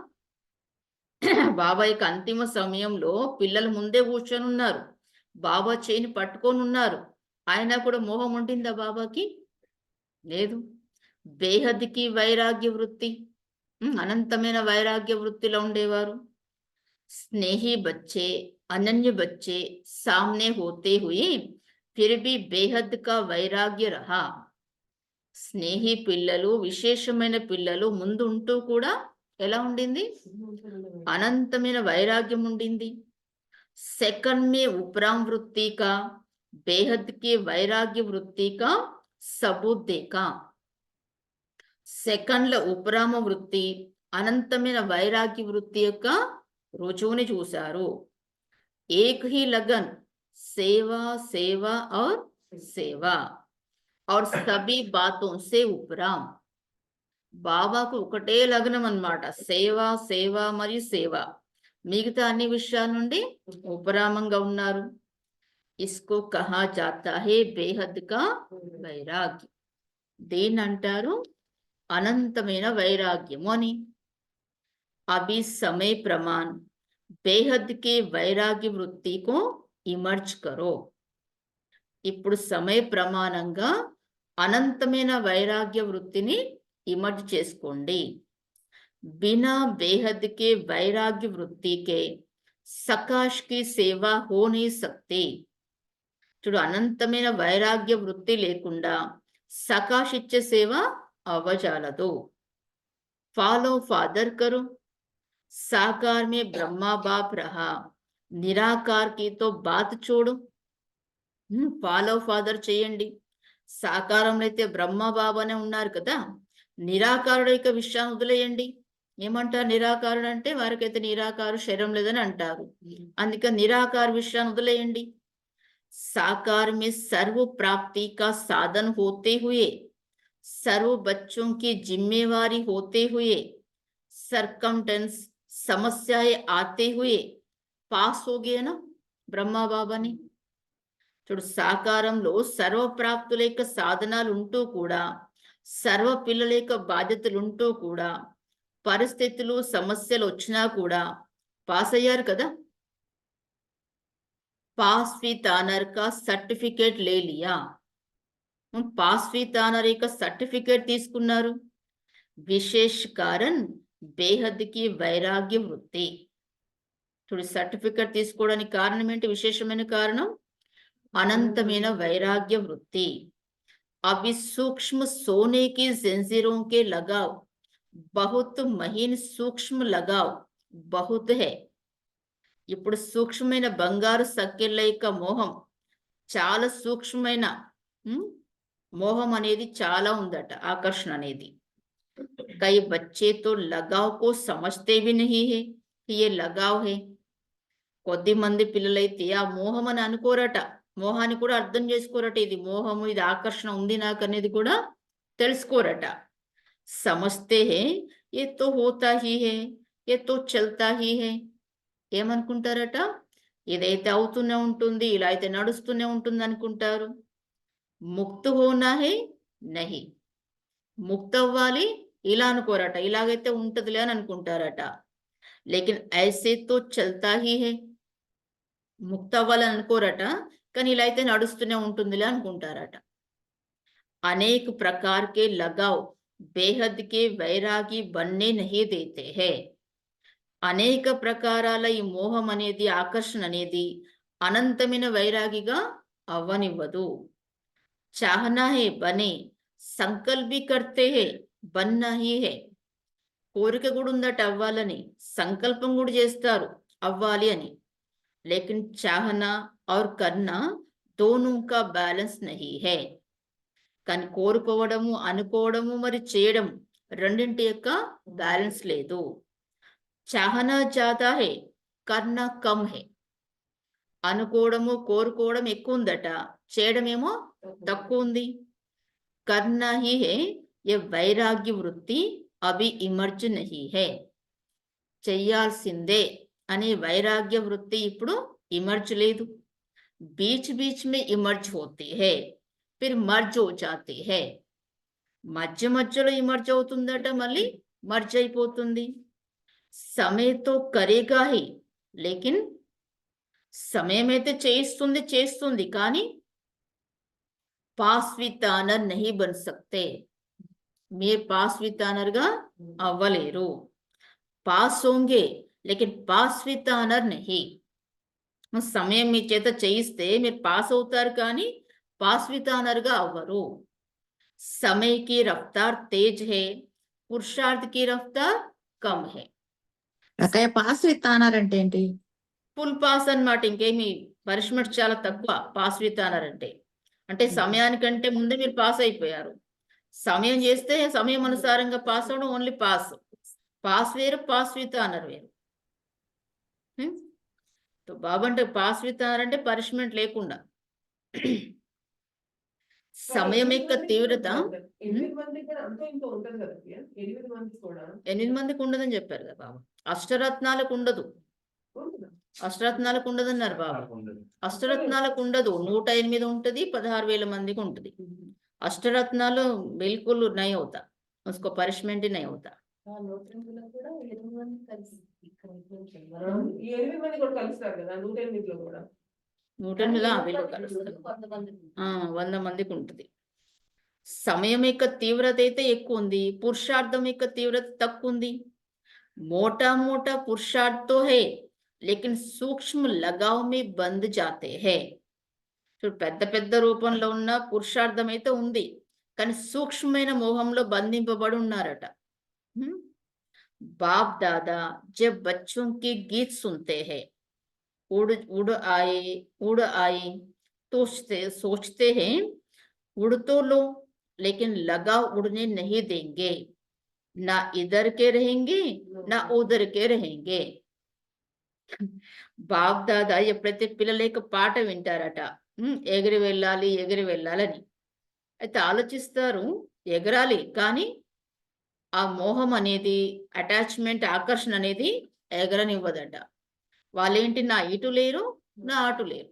బాబా యొక్క అంతిమ సమయంలో పిల్లలు ముందే కూర్చొని ఉన్నారు, బాబా చేయిని పట్టుకొని ఉన్నారు, అయినా కూడా మోహం ఉండిందా బాబాకి? లేదు. బేహద్కి వైరాగ్య వృత్తి, అనంతమైన వైరాగ్య వృత్తిలో ఉండేవారు. స్నేహి బచ్చే అనన్య బచ్చే సామ్నే హోతే హుయే ఫిర్ భీ బేహద్ కా వైరాగ్య రహా. స్నేహి పిల్లలు, విశేషమైన పిల్లలు ముందు ఉంటూ కూడా ఎలా ఉండింది? అనంతమైన వైరాగ్యం ఉండింది. సెకండ్ మే ఉపరామ్ వృత్తి కా బేహద్ కి వైరాగ్య వృత్తి కా సబూత్ దేకా. సెకండ్ల ఉపరామ వృత్తి, అనంతమైన వైరాగ్య వృత్తి యొక్క రుజువుని చూశారు. ఏక్ హీ లగన్ सेवा सेवा और सेवा और सभी बातों से उपराम బాబాకు ఒకటే లగ్నం అన్నమాట సేవ సేవ మరియు సేవ మిగతా అన్ని విషయాల నుండి ఉపరామంగా ఉన్నారు ఇస్కో కహా జాతా హే బేహద్ కా వైరాగ్యం దీన్ని అంటారు అనంతమైన వైరాగ్యము అని అభి సమయ ప్రమాణ్ బేహద్ కే వైరాగ్య వృత్తికో ఇమర్జ్ కరో ఇప్పుడు సమయ ప్రమాణంగా అనంతమైన వైరాగ్య వృత్తిని इमर्ज చేసుకోండి बिना बेहद के वैराग्य वृत्ति के सकाश की सेवा हो नहीं सकती చూడు అనంతమైన వైరాగ్య వృత్తి లేకుండా సకాష్ ఇచ్చే సేవ అవ్వజాలదు ఫాలో ఫాదర్ కరు साकार में ब्रह्मा बाप रहा निराकार की तो बात छोड़ो ఫాలో ఫాదర్ చేయండి సాకారంలో అయితే బ్రహ్మ బాబానే ఉన్నారు కదా నిరాకారుడు యొక్క విషయాన్ని వదిలేయండి ఏమంటారు నిరాకారుడు అంటే వారికైతే నిరాకారు శరీరం లేదని అంటారు అందుకే నిరాకార విషయాన్ని వదిలేయండి साकार में सर्व प्राप्ति का साधन होते हुए सर्व बच्चों की जिम्मेवारी होते हुए सरकमटेंस समस्याएं आते हुए पास हो गए ना ब्रह्मा बाबा ने చూడు సాకారంలో సర్వ ప్రాప్తుల యొక్క సాధనాలు ఉంటూ కూడా సర్వ పిల్లల యొక్క బాధ్యతలు ఉంటూ కూడా పరిస్థితులు సమస్యలు వచ్చినా కూడా పాస్ అయ్యారు కదా పాస్ విత్ ఆనర్ కా సర్టిఫికేట్ లే లియా పాస్ విత్ ఆనర్ యొక్క సర్టిఫికేట్ తీసుకున్నారు విశేష కారణ్ బేహద్ కి వైరాగ్య వృత్తి చూడు సర్టిఫికేట్ తీసుకోవడానికి కారణం ఏంటి విశేషమైన కారణం अनंतमेन वैराग्य वृत्ति अभी सूक्ष्म सोने की जंजीरों के लगाव बहुत महीन सूक्ष्म लगाव बहुत है ఇప్పుడు సూక్ష్మమైన బంగారు సక్కెళ్ళ యొక్క మోహం చాలా సూక్ష్మమైన మోహం అనేది చాలా ఉందట ఆకర్షణ అనేది कई बच्चे तो लगाव को समझते भी नहीं है कि ये लगाव है కొద్ది మంది పిల్లలైతే ఆ మోహం అని అనుకోరట మోహాన్ని కూడా అర్థం చేసుకోరట ఇది మోహము ఇది ఆకర్షణ ఉంది నాకు అనేది కూడా తెలుసుకోరట సమస్తే హే ఏ తో హోతా హీ హే ఏ తో చల్తా హీ హే ఏమనుకుంటారట ఇదైతే అవుతూనే ఉంటుంది ఇలా అయితే నడుస్తూనే ఉంటుంది అనుకుంటారు ముక్త హోనా హే నహి ముక్త అవ్వాలి ఇలా అనుకోరట ఇలాగైతే ఉంటదిలే అని అనుకుంటారట లేకిన్ ఐసే తో చల్తా హీ హే ముక్త అవ్వాలని అనుకోరట కానీ ఇలా అయితే నడుస్తూనే ఉంటుందిలే అనుకుంటారట అనేక ప్రకార్ కే లగావ్ బేహద్ కే వైరాగి బన్నే నహీ దేతే హే అనేక ప్రకారాల ఈ మోహం అనేది ఆకర్షణ అనేది అనంతమైన వైరాగిగా అవ్వనివ్వదు చాహనా హే బనే సంకల్ప్ భీ కర్తే హే బన్నా హీ హే కోరిక కూడా ఉందట అవ్వాలని సంకల్పం కూడా చేస్తారు అవ్వాలి అని लेकिन चाहना और करना दोनों का बैलेंस नहीं है కానీ కోరుకోవడము అనుకోవడము మరి చేయడం రెండింటి యొక్క బ్యాలెన్స్ లేదు చాహనా జాదా హే కర్నా కమ్ హే అనుకోవడము కోరుకోవడం ఎక్కువ ఉందట చేయడమేమో తక్కువ ఉంది కర్నా హీ హే ఏ వైరాగ్య వృత్తి అభి ఇమర్జ్ నహీ హే చెయ్యాల్సిందే అనే వైరాగ్య వృత్తి ఇప్పుడు ఇమర్జ్ లేదు బీచ్ బీచ్ మే ఇమర్జ్ హోతే హే ఫిర్ మర్జ్ హో జాతే హే మధ్య మధ్యలో ఇమర్జ్ అవుతుందట మళ్ళీ మర్జ్ అయిపోతుంది సమయతో కరేగా హి లేకిన్ సమయం అయితే చేస్తుంది కానీ pass with honour Nahi bun సక్తే మీరు పాస్ విత్ ఆనర్ గా అవ్వలేరు పాస్ హోంగే లేకిన్ పాస్ విత్ ఆనర్ నహీ సమయం మీ చేత చేయిస్తే మీరు పాస్ అవుతారు కానీ పాస్ విత్ ఆనర్ గా అవ్వరు समय की रफ्तार तेज है पुरुषार्थ की रफ्तार कम है అక్కయ్య పాస్ విత్ ఆనర్ అంటే ఏంటి ఫుల్ పాస్ అన్నమాట ఇంకేమి పనిష్మెంట్ చాలా తక్కువ పాస్ విత్ ఆనర్ అంటే సమయానికంటే ముందే మీరు పాస్ అయిపోయారు సమయం చేస్తే సమయం అనుసారంగా పాస్ అవడం ఓన్లీ పాస్ వేరు పాస్ విత్ ఆనర్ వేరు తో బాబు అంటే పాస్ విత్ ఆనర్ అంటే పనిష్మెంట్ లేకుండా. సమయం యొక్క తీవ్రత 8 మందికి కూడా అంతో ఇంతో ఉంటది కదా ప్రియ. 8 మందికి కూడా 8 మందికి ఉండదని చెప్పారు కదా బాబు. అష్టరత్నాలకు ఉండదు. ఉంటుందా? అష్టరత్నాలకు ఉండదన్నారు బాబు. అష్టరత్నాలకు ఉండదు. 108 ఉంటది, 16,000 మందికి ఉంటుంది. అష్టరత్నాలు बिल्कुल नहीं होता, उसको पनिशमेंट ही नहीं होता. ఈ 8 మంది కూడా కలుస్తారు కదా 108లో కూడా. 108 వీళ్ళు కలుస్తారు. 100 మందికి ఉంటుంది. సమయం యొక్క తీవ్రత అయితే ఎక్కువ ఉంది, పురుషార్థం యొక్క తీవ్రత తక్కువ ఉంది. మోటా మోటా పురుషార్థ్ తో హై, లేకిన్ సూక్ష్మ లగావ్ మే బంద్ జాతే హై. చూడు, పెద్ద పెద్ద రూపంలో ఉన్న పురుషార్థం అయితే ఉంది, కానీ సూక్ష్మమైన మోహంలో బంధింపబడి ఉన్నారట. बाप दादा जब बच्चों के गीत सुनते हैं, उड़ उड़ आए तो सोचते हैं उड़ तो लो, लेकिन लगा उड़ने नहीं देंगे, ना इधर के रहेंगे ना उधर के रहेंगे. బాప్ దాదా ఎప్పుడైతే పిల్లలేక పాట వింటారట, ఎగిరి వెళ్ళాలని అయితే ఆలోచిస్తారు, ఎగరాలి, కానీ ఆ మోహం అనేది, అటాచ్మెంట్, ఆకర్షణ అనేది ఎగరనివ్వదట. వాళ్ళేంటి, నా ఇటు లేరు నా అటు లేరు,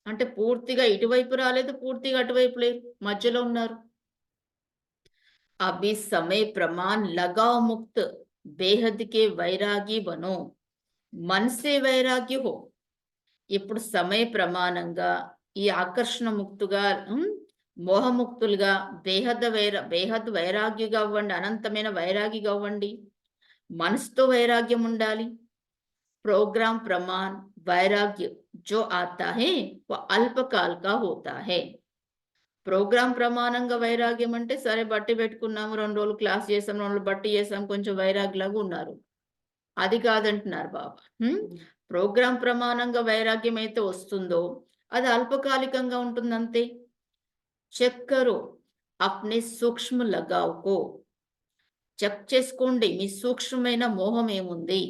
అంటే పూర్తిగా ఇటువైపు రాలేదు, పూర్తిగా అటువైపు లేరు, మధ్యలో ఉన్నారు. అభి సమయ ప్రమాణ్ లగావ్ ముక్త్ బేహద్ కే వైరాగి బనో, మనసే వైరాగ్య హో. ఇప్పుడు సమయ ప్రమాణంగా ఈ ఆకర్షణ ముక్తుగా, మోహముక్తులుగా, బేహద్ వైరాగ్యగా అవ్వండి, అనంతమైన వైరాగిగా అవ్వండి. మనసుతో వైరాగ్యం ఉండాలి. ప్రోగ్రామ్ ప్రమాణ్ వైరాగ్య జో ఆతా హై वो అల్పకాల్ కా హోతా హై. ప్రోగ్రామ్ ప్రమాణంగా వైరాగ్యం అంటే, సరే బట్టి పెట్టుకున్నాము, 2 రోజులు క్లాస్ చేసాం, 2 రోజులు బట్టి చేసాం, కొంచెం వైరాగ్యలాగా ఉన్నారు, అది కాదంటున్నారు బాబా. ప్రోగ్రామ్ ప్రమాణంగా వైరాగ్యం అయితే వస్తుందో అది అల్పకాలికంగా ఉంటుందంతే. చెక్ కరో అప్నే సూక్ష్మ లగావ్ కో, చెక్ చేసుకోండి మీ సూక్ష్మమైన మోహం ఏముంది.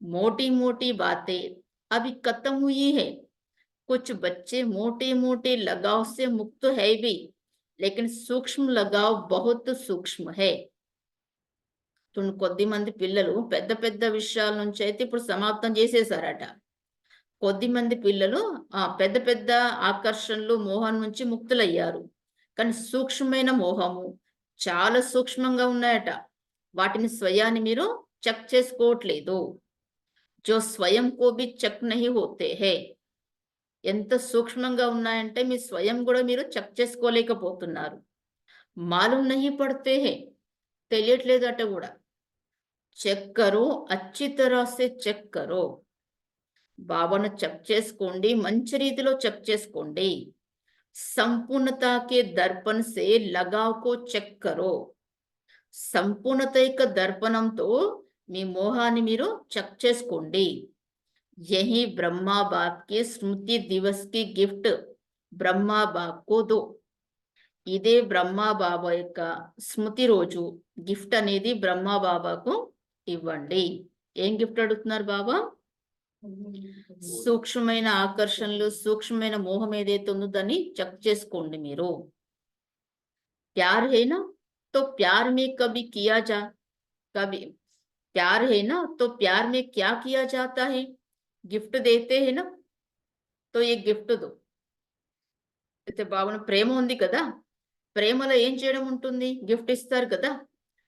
మోటీ మోటీ బాతే అభి ఖతం హుయి హై, కుచ్ బచ్చే మోటే మోటే लगाव से मुक्त है भी, लेकिन सूक्ष्म लगाव बहुत सूक्ष्म है. కొద్ది మంది పిల్లలు పెద్ద పెద్ద విషయాల నుంచి అయితే ఇప్పుడు సమాప్తం చేసేసారట. కొద్ది మంది పిల్లలు పెద్ద పెద్ద ఆకర్షణలు, మోహం నుంచి ముక్తులయ్యారు, కానీ సూక్ష్మమైన మోహము చాలా సూక్ష్మంగా ఉన్నాయట. వాటిని స్వయాన్ని మీరు చెక్ చేసుకోవట్లేదు. జో స్వయం కోబి చెక్ నహి హోతే హై. ఎంత సూక్ష్మంగా ఉన్నాయంటే మీ స్వయం కూడా మీరు చెక్ చేసుకోలేకపోతున్నారు. మాలూం నహి పడితే హై, తెలియట్లేదట కూడా. చెక్ కరో, అచ్చి తరహ సే చెక్ కరో. బాబాను చెక్ చేసుకోండి, మంచి రీతిలో చెక్ చేసుకోండి. సంపూర్ణతకే దర్పణ సే లగావ్ కో చెక్ కరో. సంపూర్ణత యొక్క దర్పణంతో మీ మోహాన్ని మీరు చెక్ చేసుకోండి. యహీ బ్రహ్మా బాప్ కి స్మృతి దివస్ కి గిఫ్ట్ బ్రహ్మా బాప్ కో దో. ఇదే బ్రహ్మా బాబా యొక్క స్మృతి రోజు గిఫ్ట్ అనేది బ్రహ్మా బాబాకు ఇవ్వండి. ఏం గిఫ్ట్ అడుగుతున్నారు బాబా? సూక్ష్మమైన ఆకర్షణలు, సూక్ష్మమైన మోహం ఏదైతే ఉందో దాన్ని చెక్ చేసుకోండి మీరు. ప్యార్ హైనా తో ప్యార్ మే కభీ కియా జా, కభీ ప్యార్ హైనా తో ప్యార్ మే క్యా కియా జాతా హై. గిఫ్ట్ దేతే హై నా, తో ఏ గిఫ్ట్ దో. అయితే బాబాను ప్రేమ ఉంది కదా, ప్రేమలో ఏం చేయడం ఉంటుంది, గిఫ్ట్ ఇస్తారు కదా,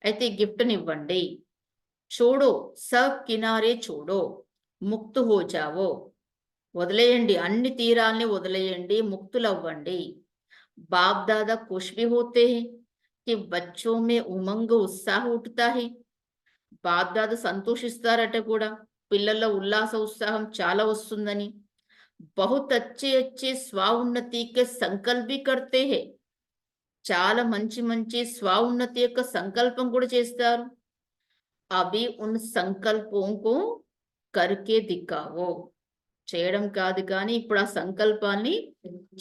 అయితే ఈ గిఫ్ట్ని ఇవ్వండి. చూడో సబ్ కినారే చూడో, ముక్తు హో జావో. వదిలేయండి, అన్ని తీరాల్ని వదిలేయండి, ముక్తులవ్వండి. బాప్ దాదా ఖుష్ భీ హోతే హై కి బచ్చో మే ఉమంగ్ ఉత్సాహ ఉఠతా హై. బాప్ దాదా సంతోషిస్తారట కూడా, పిల్లల్లో ఉల్లాస ఉత్సాహం చాలా వస్తుందని. బహుత్ అచ్చే అచ్చే స్వఉన్నతి కే సంకల్ప్ భీ కర్తే హై. చాలా మంచి మంచి స్వఉన్నతి యొక్క సంకల్పం కూడా చేస్తారు. అభి ఉన్ సంకల్పోం కో కర్కే దిఖావో. చేయడం కాదు కానీ ఇప్పుడు ఆ సంకల్పాన్ని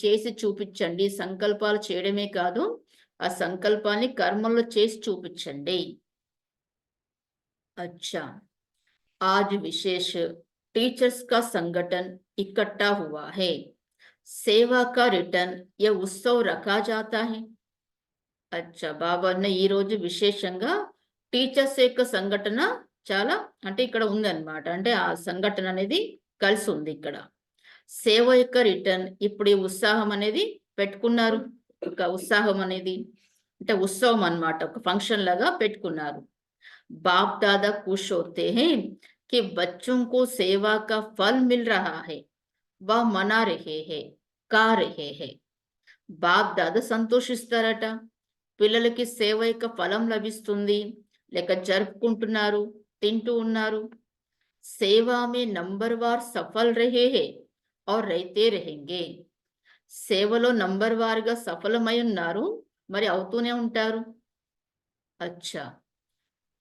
చేసి చూపించండి. సంకల్పాలు చేయడమే కాదు, ఆ సంకల్పాన్ని కర్మల్లో చేసి చూపించండి. అచ్చా, ఆజ్ విశేష్ टीचर्स का संगठन इकट्ठा हुआ है। सेवा का रिटर्न यह उत्सव रखा जाता है। అచ్చా బాబా అన్న ఈ రోజు విశేషంగా టీచర్స్ యొక్క సంఘటన చాలా అంటే ఇక్కడ ఉందన్నమాట. అంటే ఆ సంఘటన అనేది కలిసి ఉంది ఇక్కడ. సేవ యొక్క రిటర్న్ ఇప్పుడు ఈ ఉత్సాహం అనేది పెట్టుకున్నారు. ఒక ఉత్సాహం అనేది అంటే ఉత్సవం అన్నమాట. ఒక ఫంక్షన్ లాగా పెట్టుకున్నారు. बाप दादा खुश होते हैं कि बच्चों को सेवा का फल मिल रहा है, वह मना रहे हैं, కా रहे हैं. బాప్ దాదా సంతోషిస్తారట. పిల్లలకి సేవ యొక్క ఫలం లభిస్తుంది, లేక జరుపుకుంటున్నారు, తింటూ ఉన్నారు. సేవా మే నంబర్ వార్ సఫల్ రహే హే और रहते रहेंगे. సేవలో నంబర్ వారుగా సఫలమై ఉన్నారు, మరి అవుతూనే ఉంటారు. अच्छा,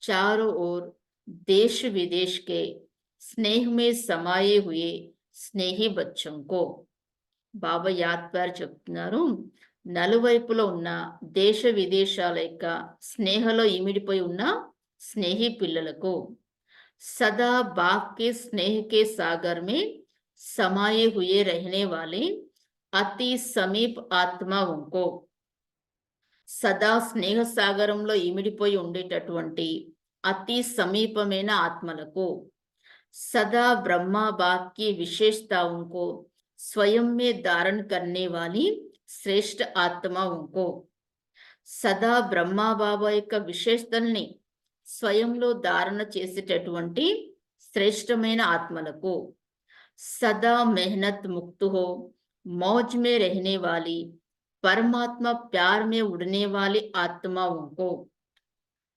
चारों ओर देश विदेश के स्नेह में समाये हुए స్నేహి बच्चों को బాబా యాద్వార్ చెప్తున్నారు. నలువైపులో ఉన్న దేశ విదేశాల యొక్క స్నేహలో ఇమిడిపోయి ఉన్న స్నేహి పిల్లలకు సదా बाप के स्नेह के सागर में समाये हुए रहने वाले అతి సమీప్ ఆత్మాओं को సదా స్నేహ సాగరంలో ఇమిడిపోయి ఉండేటటువంటి అతి సమీపమైన ఆత్మలకు सदा ब्रह्मा बाप की विशेषताओं को स्वयं में धारण करने वाली श्रेष्ठ आत्माओं को సదా బ్రహ్మా బాబా యొక్క విశేషతల్ని స్వయంలో ధారణ చేసేటటువంటి శ్రేష్టమైన ఆత్మలకు సదా मेहनत मुक्त हो मौज में रहने वाली परमात्मा प्यार में उड़ने वाली आत्माओं को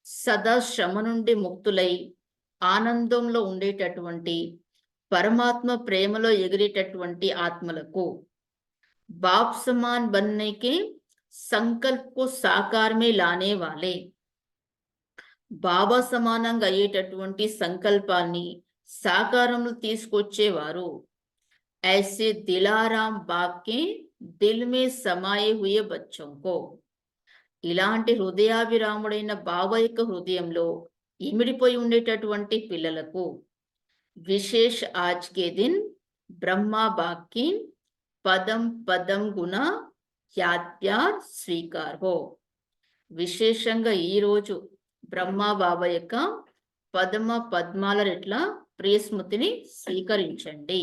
సదా శ్రమ నుండి ముక్తులై ఆనందంలో ఉండేటటువంటి పరమాత్మ ప్రేమలో ఎగిరేటటువంటి ఆత్మలకు बाप समान बनने के संकल्प को साकार में लाने वाले బాబా సమానంగా అయ్యేటటువంటి సంకల్పాన్ని సాకారంలో తీసుకొచ్చేవారు ऐसे दिलाराम बाप के दिल में समाये हुए बच्चों को ఇలాంటి హృదయాభిరాముడైన బాబా యొక్క హృదయంలో ఇమిడిపోయి ఉండేటటువంటి పిల్లలకు విశేష ఆజ్ కే దిన్ బ్రహ్మా బాప్ కి పదం పదం గుణ యాద్ ప్యార్ స్వీకార్ హో. విశేషంగా ఈరోజు బ్రహ్మా బాబా యొక్క పదమ పద్మాల రెట్ల ప్రియస్మృతిని స్వీకరించండి.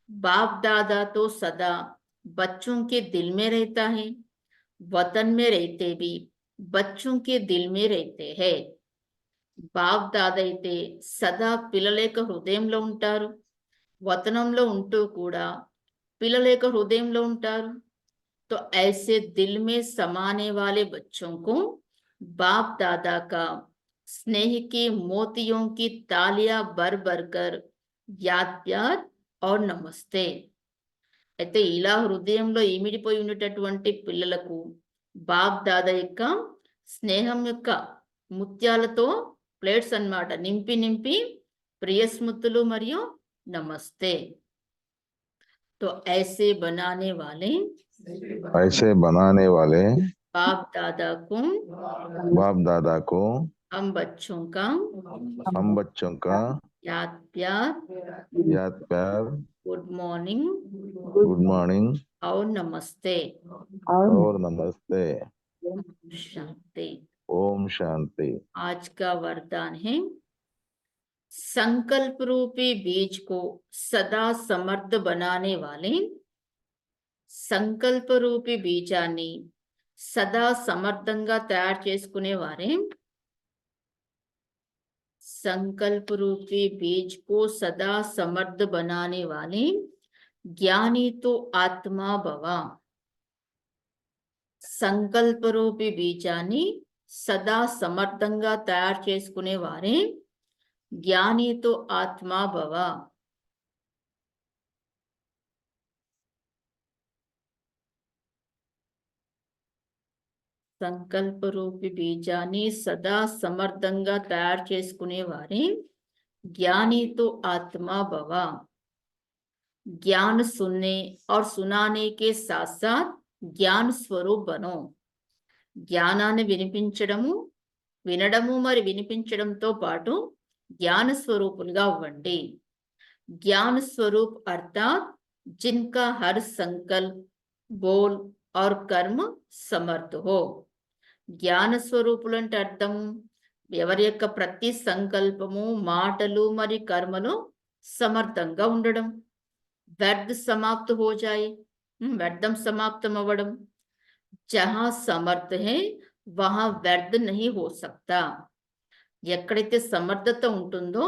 బాప్ దాదాతో సదా బच्चों के दिल में रहता है, वतन में रहते भी बच्चों के दिल में रहते हैं. బాప్ దాదా అయితే సదా పిల్లల యొక్క హృదయంలో ఉంటారు, వతనంలో ఉంటూ కూడా పిల్లల యొక్క హృదయంలో ఉంటారు. तो ऐसे दिल में समाने वाले बच्चों को बाप दादा का स्नेह की मोतियों की तालियां भर भर कर याद प्यार और नमस्ते. అయితే ఇలా హృదయంలో ఇమిడిపోయి ఉండేటటువంటి పిల్లలకు బాప్ దాదా యొక్క స్నేహం యొక్క ముత్యాలతో ప్లేట్స్ అన్నమాట నింపి నింపి ప్రియస్మృతులు మరియు నమస్తే. तो ऐसे बनाने वाले बाप दादा को बाप दादा को हम बच्चों का याद प्यार गुड मॉर्निंग और नमस्ते. शांति. ओम शांति. आज का वरदान है संकल्प रूपी बीज को सदा समर्थ बनाने वाले సంకల్ప రూపి బీజాన్ని సదా సమర్థంగా తయారు చేసుకునే వారే संकल्प रूपी बीज को सदा समर्थ बनाने वाले ज्ञानी तो आत्मा भवा. సంకల్ప రూపి బీజాన్ని సదా సమర్థంగా తయారు చేసుకునే వారే జ్ఞానితో ఆత్మా భవ. సంకల్ప రూపి బీజాన్ని సదా సమర్థంగా తయారు చేసుకునే వారే జ్ఞానితో ఆత్మా భవ. ज्ञान सुनने और सुनाने के साथ साथ ज्ञान स्वरूप बनो. జ్ఞానాన్ని వినిపించడము, వినడము మరి వినిపించడంతో పాటు జ్ఞాన స్వరూపులుగా అవ్వండి. ज्ञान स्वरूप अर्थात जिनका हर संकल्प बोल और कर्म समर्थ हो। జ్ఞాన స్వరూపులు అంటే అర్థం ఎవరి యొక్క ప్రతి సంకల్పము మాటలు మరి కర్మలు సమర్థంగా ఉండడం। వ్యర్థ సమాప్త హో జాయే, వ్యర్థం సమాప్తం అవ్వడం। జహా సమర్థ హై వహా వ్యర్థ నహీ హో సక్తా, ఎక్కడైతే సమర్థత ఉంటుందో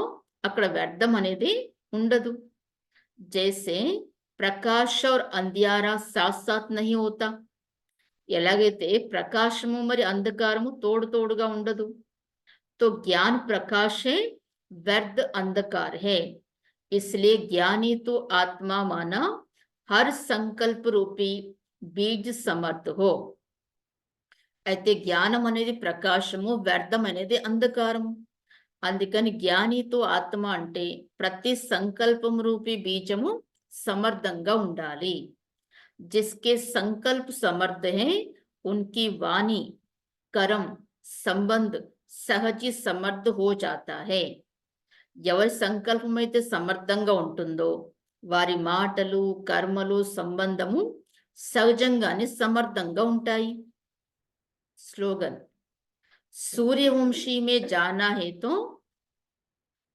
అక్కడ వ్యర్థం అనేది ఉండదు। జైసే ప్రకాశ్ और अंधियारा साथ साथ नहीं होता, ఎలాగైతే ప్రకాశము మరి అంధకారము తోడు తోడుగా ఉండదు। तो ज्ञान प्रकाश है, व्यर्थ अंधकार है, इसलिए ज्ञानी तो आत्मा माना हर संकल्प रूपी बीज समर्थ हो। అయితే జ్ఞానం అనేది ప్రకాశము, వ్యర్థం అనేది అంధకారము। అందుకని జ్ఞానితో ఆత్మ అంటే ప్రతి సంకల్పం రూపీ బీజము సమర్థంగా ఉండాలి। जिसके संकल्प समर्थ हैं उनकी वाणी कर्म संबंध सहजी समर्थ हो जाता है। ఎవరి సంకల్పం అయితే సమర్థంగా ఉంటుందో వారి మాటలు కర్మలు సంబంధము సహజంగానే సమర్థంగా ఉంటాయి। స్లోగన్ సూర్యవంశీ మే జానా హే తో,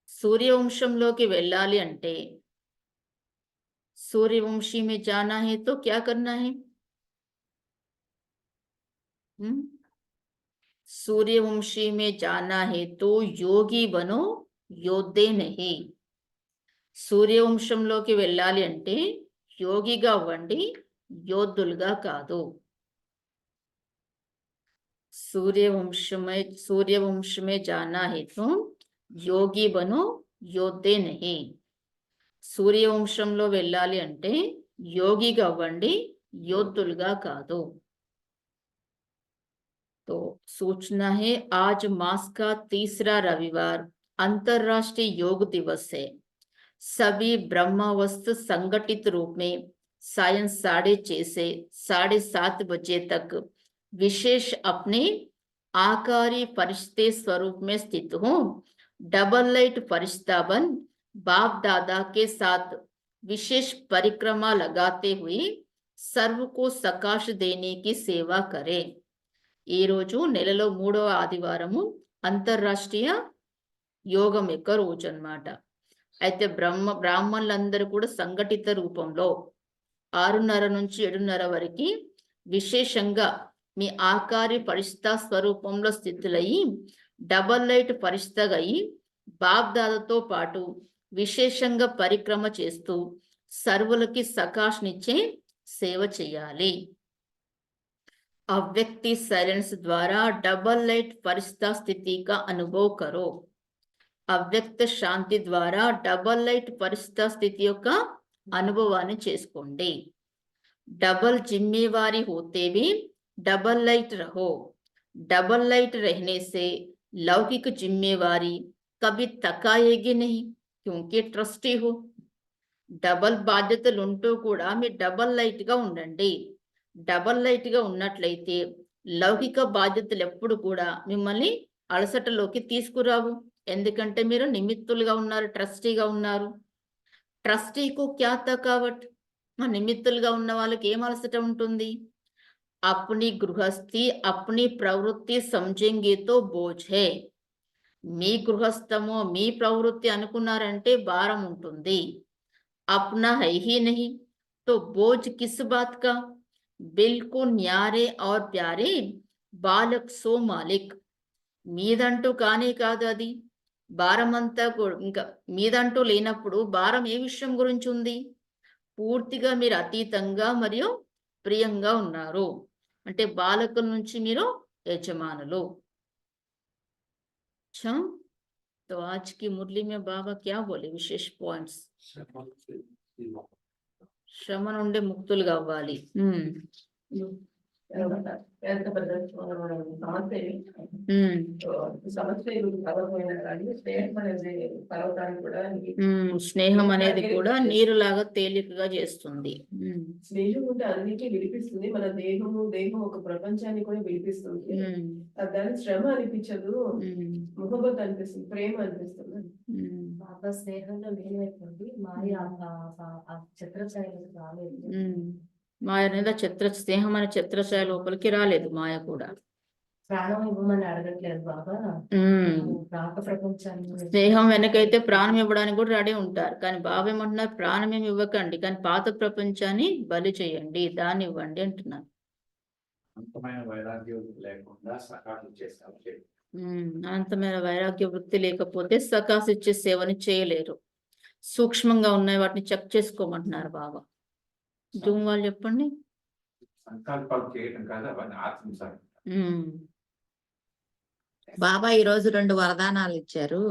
సూర్యవంశంలోకి వెళ్ళాలి అంటే सूर्यवंशी में जाना है तो क्या करना है? सूर्यवंशी में जाना है तो योगी बनो, योद्धे नहीं। సూర్యవంశంలోకి వెళ్ళాలి అంటే యోగిగా అవ్వండి, యోధులుగా కాదు। सूर्यवंश में जाना है तो योगी बनो, योद्धे नहीं। సూర్యవంశంలో వెళ్ళాలి అంటే యోగిగా అవ్వండి, యోధులుగా కాదు। तो सूचना है आज मास का तीसरा रविवार अंतरराष्ट्रीय योग दिवस है। सभी ब्रह्मावस्थ संगठित रूप में सायं 6:30 से 7:30 बजे तक विशेष अपने आकारी फरिश्ते स्वरूप में स्थित हो डबल लाइट फरिश्ता बन बाप दादा के साथ विशेष परिक्रमा लगाते हुए सर्व को सकाश देने की सेवा करे। ఈ రోజు నెలలో 3వ ఆదివారము అంతర్రాష్ట్రీయ యోగం యొక్క రోజు అన్నమాట। అయితే బ్రాహ్మణులందరూ కూడా సంఘటిత రూపంలో 6:30 నుంచి 7:30 వరకు విశేషంగా మీ ఆకారి పరిస్థిత స్వరూపంలో స్థితులయ్యి డబల్ లైట్ పరిస్థితగా అయి బాప్ దాదాతో పాటు విశేషంగా పరిక్రమ చేస్తూ సర్వులకి సకాష్నిచ్చే సేవ చేయాలి। अव्यक्ति साइलेंस द्वारा डबल लाइट फरिश्ता स्थिति का अनुभव करो। అవ్యక్త శాంతి ద్వారా డబల్ లైట్ ఫరిష్తా స్థితి యొక్క అనుభవాన్ని చేసుకోండి। डबल जिम्मेवारी होते भी डबल लाइट रहो। डबल लाइट रहने से लौकिक जिम्मेवारी कभी तकाएगी नहीं क्योंकि ट्रस्टी हो। డబల్ బాధ్యతలు ఉంటూ కూడా మీరు డబల్ లైట్ గా ఉండండి। డబల్ లైట్ గా ఉన్నట్లయితే లౌకిక బాధ్యతలు ఎప్పుడు కూడా మిమ్మల్ని అలసటలోకి తీసుకురావు, ఎందుకంటే మీరు నిమిత్తులుగా ఉన్నారు, ట్రస్టీగా ఉన్నారు। ట్రస్టీకు క్యా తకావట్, నిమిత్తులుగా ఉన్న వాళ్ళకి ఏం అలసట ఉంటుంది? అప్ని గృహస్థి అప్ని ప్రవృత్తి సమझेंगे तो बोझ है। మీ గృహస్థమో మీ ప్రవృత్తి అనుకున్నారంటే భారం ఉంటుంది। अपना है ही नहीं तो बोझ किस बात का, बिल्कुल न्यारे और प्यारे बालक सो मालिक। మీదంటూ కానే కాదు అది, భారం అంతా ఇంకా మీదంటూ లేనప్పుడు భారం ఏ విషయం గురించి ఉంది? పూర్తిగా మీరు అతీతంగా మరియు ప్రియంగా ఉన్నారు, అంటే బాలకుల నుంచి మీరు యజమానులు। अच्छा, तो आज की मुरली में बाबा क्या बोले विशेष पॉइंट्स? శ్రమ నుండి ముక్తులు కావాలి। ఎంత పెద్ద సమస్య సమస్య కలవపోయినా కానీ స్నేహం అనేది కలవడానికి కూడా స్నేహం అనేది కూడా నీరులాగా తేలికగా చేస్తుంది. స్నేహం ఉంటే అన్నిటికీ విడిపిస్తుంది. మన దేహం ఒక ప్రపంచాన్ని కూడా విడిపిస్తుంది. దాని శ్రమ అనిపించదు, ముహబ్బత్ అనిపిస్తుంది, ప్రేమ అనిపిస్తుంది. బాబా స్నేహంలో లీనమైపోయింది. మాయ ఛత్రఛాయలకు రాలేదు. మాయ అనేది స్నేహం అనే ఛత్రఛాయ లోపలికి రాలేదు. మాయ కూడా ప్రాణం ఇవ్వమని అడగట్లేదు బాబా. రాక ప్రపంచాన్ని స్నేహం వెనకైతే ప్రాణం ఇవ్వడానికి కూడా రెడీ ఉంటారు. కానీ బాబా ఏమంటున్నారు, ప్రాణం ఏమి ఇవ్వకండి, కానీ పాత ప్రపంచాన్ని బలి చేయండి, దాన్ని ఇవ్వండి అంటున్నారు. అంతమైన వైరాగ్యం లేకుండా సకాశ చేస్తాం. అనంతమైన వైరాగ్య వృత్తి లేకపోతే సకాశ ఇచ్చే సేవని చేయలేరు. సూక్ష్మంగా ఉన్నాయి వాటిని చెక్ చేసుకోమంటున్నారు బాబా. జూమ్ వాళ్ళు చెప్పండి. సంకల్పాలు చేయటం కాదు, అవన్నీ ఆత్మసారం. బాబా ఈ రోజు 2 వరదానాలు ఇచ్చారు.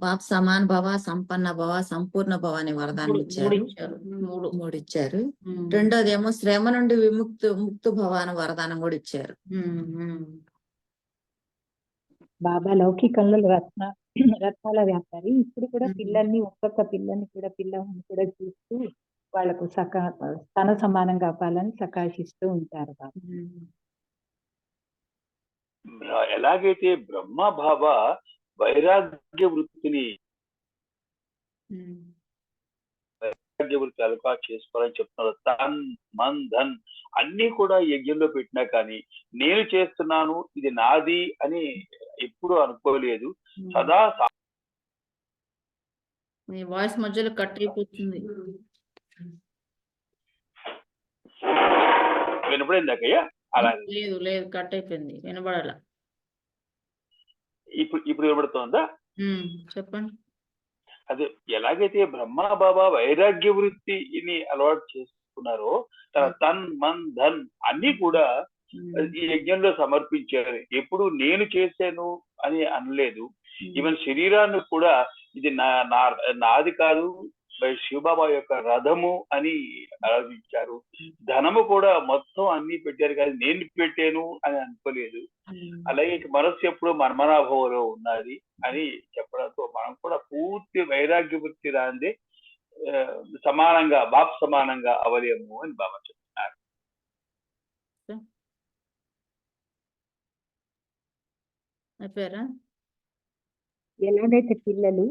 బాబ్ సమాన్ భవ, సంపన్న భవ, సంపూర్ణ భవ అనే వరదానాలు ఇచ్చారు. మూడు ఇచ్చారు. రెండోదేమో శ్రమ నుండి ముక్తు భవ అనే వరదానం కూడా ఇచ్చారు. బాబా లౌకికంలో రత్నాల వ్యాపారి. ఇప్పుడు కూడా పిల్లల్ని ఒక్కొక్క పిల్లని కూడా చూస్తూ వాళ్ళకు స్థాన సమానంగా అవ్వాలని సకాశిస్తూ ఉంటారు బాబా. ఎలాగైతే బ్రహ్మ బాబ వైరాగ్య వృత్తిని అలకా చేసుకోవాలని చెప్తున్నారు. తన్ మన్ ధన్ అన్ని కూడా యజ్ఞంలో పెట్టినా కానీ నేను చేస్తున్నాను, ఇది నాది అని ఎప్పుడు అనుకోలేదు. సదా వాయిస్ మధ్యలో కట్ అయిపోతుంది. వినపడిందాకయ్యా? అలా లేదు కట్ అయిపోయింది, వినబడాల. ఇప్పుడు వినబడుతోందా? చెప్పండి. అదే ఎలాగైతే బ్రహ్మ బాబా వైరాగ్య వృత్తిని అలవాటు చేసుకున్నారో తన తన్ మన్ ధన్ అన్ని కూడా ఈ యజ్ఞంలో సమర్పించారు. ఎప్పుడు నేను చేశాను అని అనలేదు. ఈవెన్ శరీరాన్ని కూడా ఇది నాది కాదు, శివబాబా యొక్క రథము అని ఆలోచించారు. ధనము కూడా మొత్తం అన్ని పెట్టారు కానీ నేను పెట్టాను అని అనుకోలేదు. అలాగే మనస్సు ఎప్పుడు మన్మనాభావంలో ఉన్నది అని చెప్పడంతో మనం కూడా పూర్తి వైరాగ్య వృత్తి రాందే సమానంగా బాప్ సమానంగా అవలేము అని బాబా చెప్తున్నారు. ఎలాగైతే పిల్లలు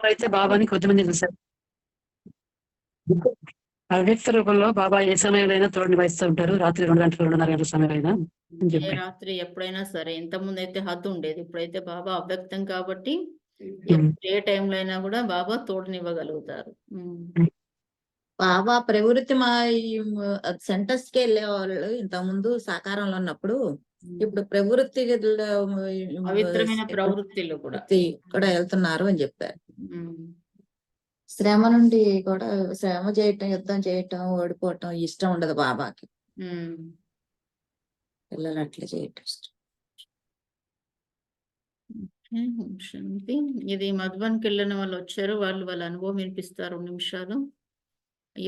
అయితే బాబాని కొద్దిమంది చూశారు. అవ్యక్త రూపంలో బాబా ఏ సమయంలో తోడుని వహిస్తూ ఉంటారు. రాత్రి 2 గంటలు 2:30 గంటల సమయంలో రాత్రి ఎప్పుడైనా సరే. ఇంత ముందు అయితే హద్దు ఉండేది, ఇప్పుడైతే బాబా అవ్యక్తం కాబట్టి ఏ టైంలో అయినా కూడా బాబా తోడునివ్వగలుగుతారు. బాబా ప్రవృత్తి సెంటర్స్ కి వెళ్ళే వాళ్ళు ఇంత ముందు సాకారంలో ఉన్నప్పుడు, ఇప్పుడు ప్రవృత్తి పవిత్రమైన ప్రవృత్తిలో కూడా వెళ్తున్నారు అని చెప్పారు. శ్రమ నుండి కూడా శ్రమ చేయటం, యుద్ధం చేయటం, ఓడిపోవటం ఇష్టం ఉండదు బాబాకి. పిల్లలు అట్లా చేయటం ఇష్టం. ఇది మధుబన్కి వెళ్ళిన వాళ్ళు వచ్చారు, వాళ్ళ అనుభవం వినిపిస్తారు 2 నిమిషాలు.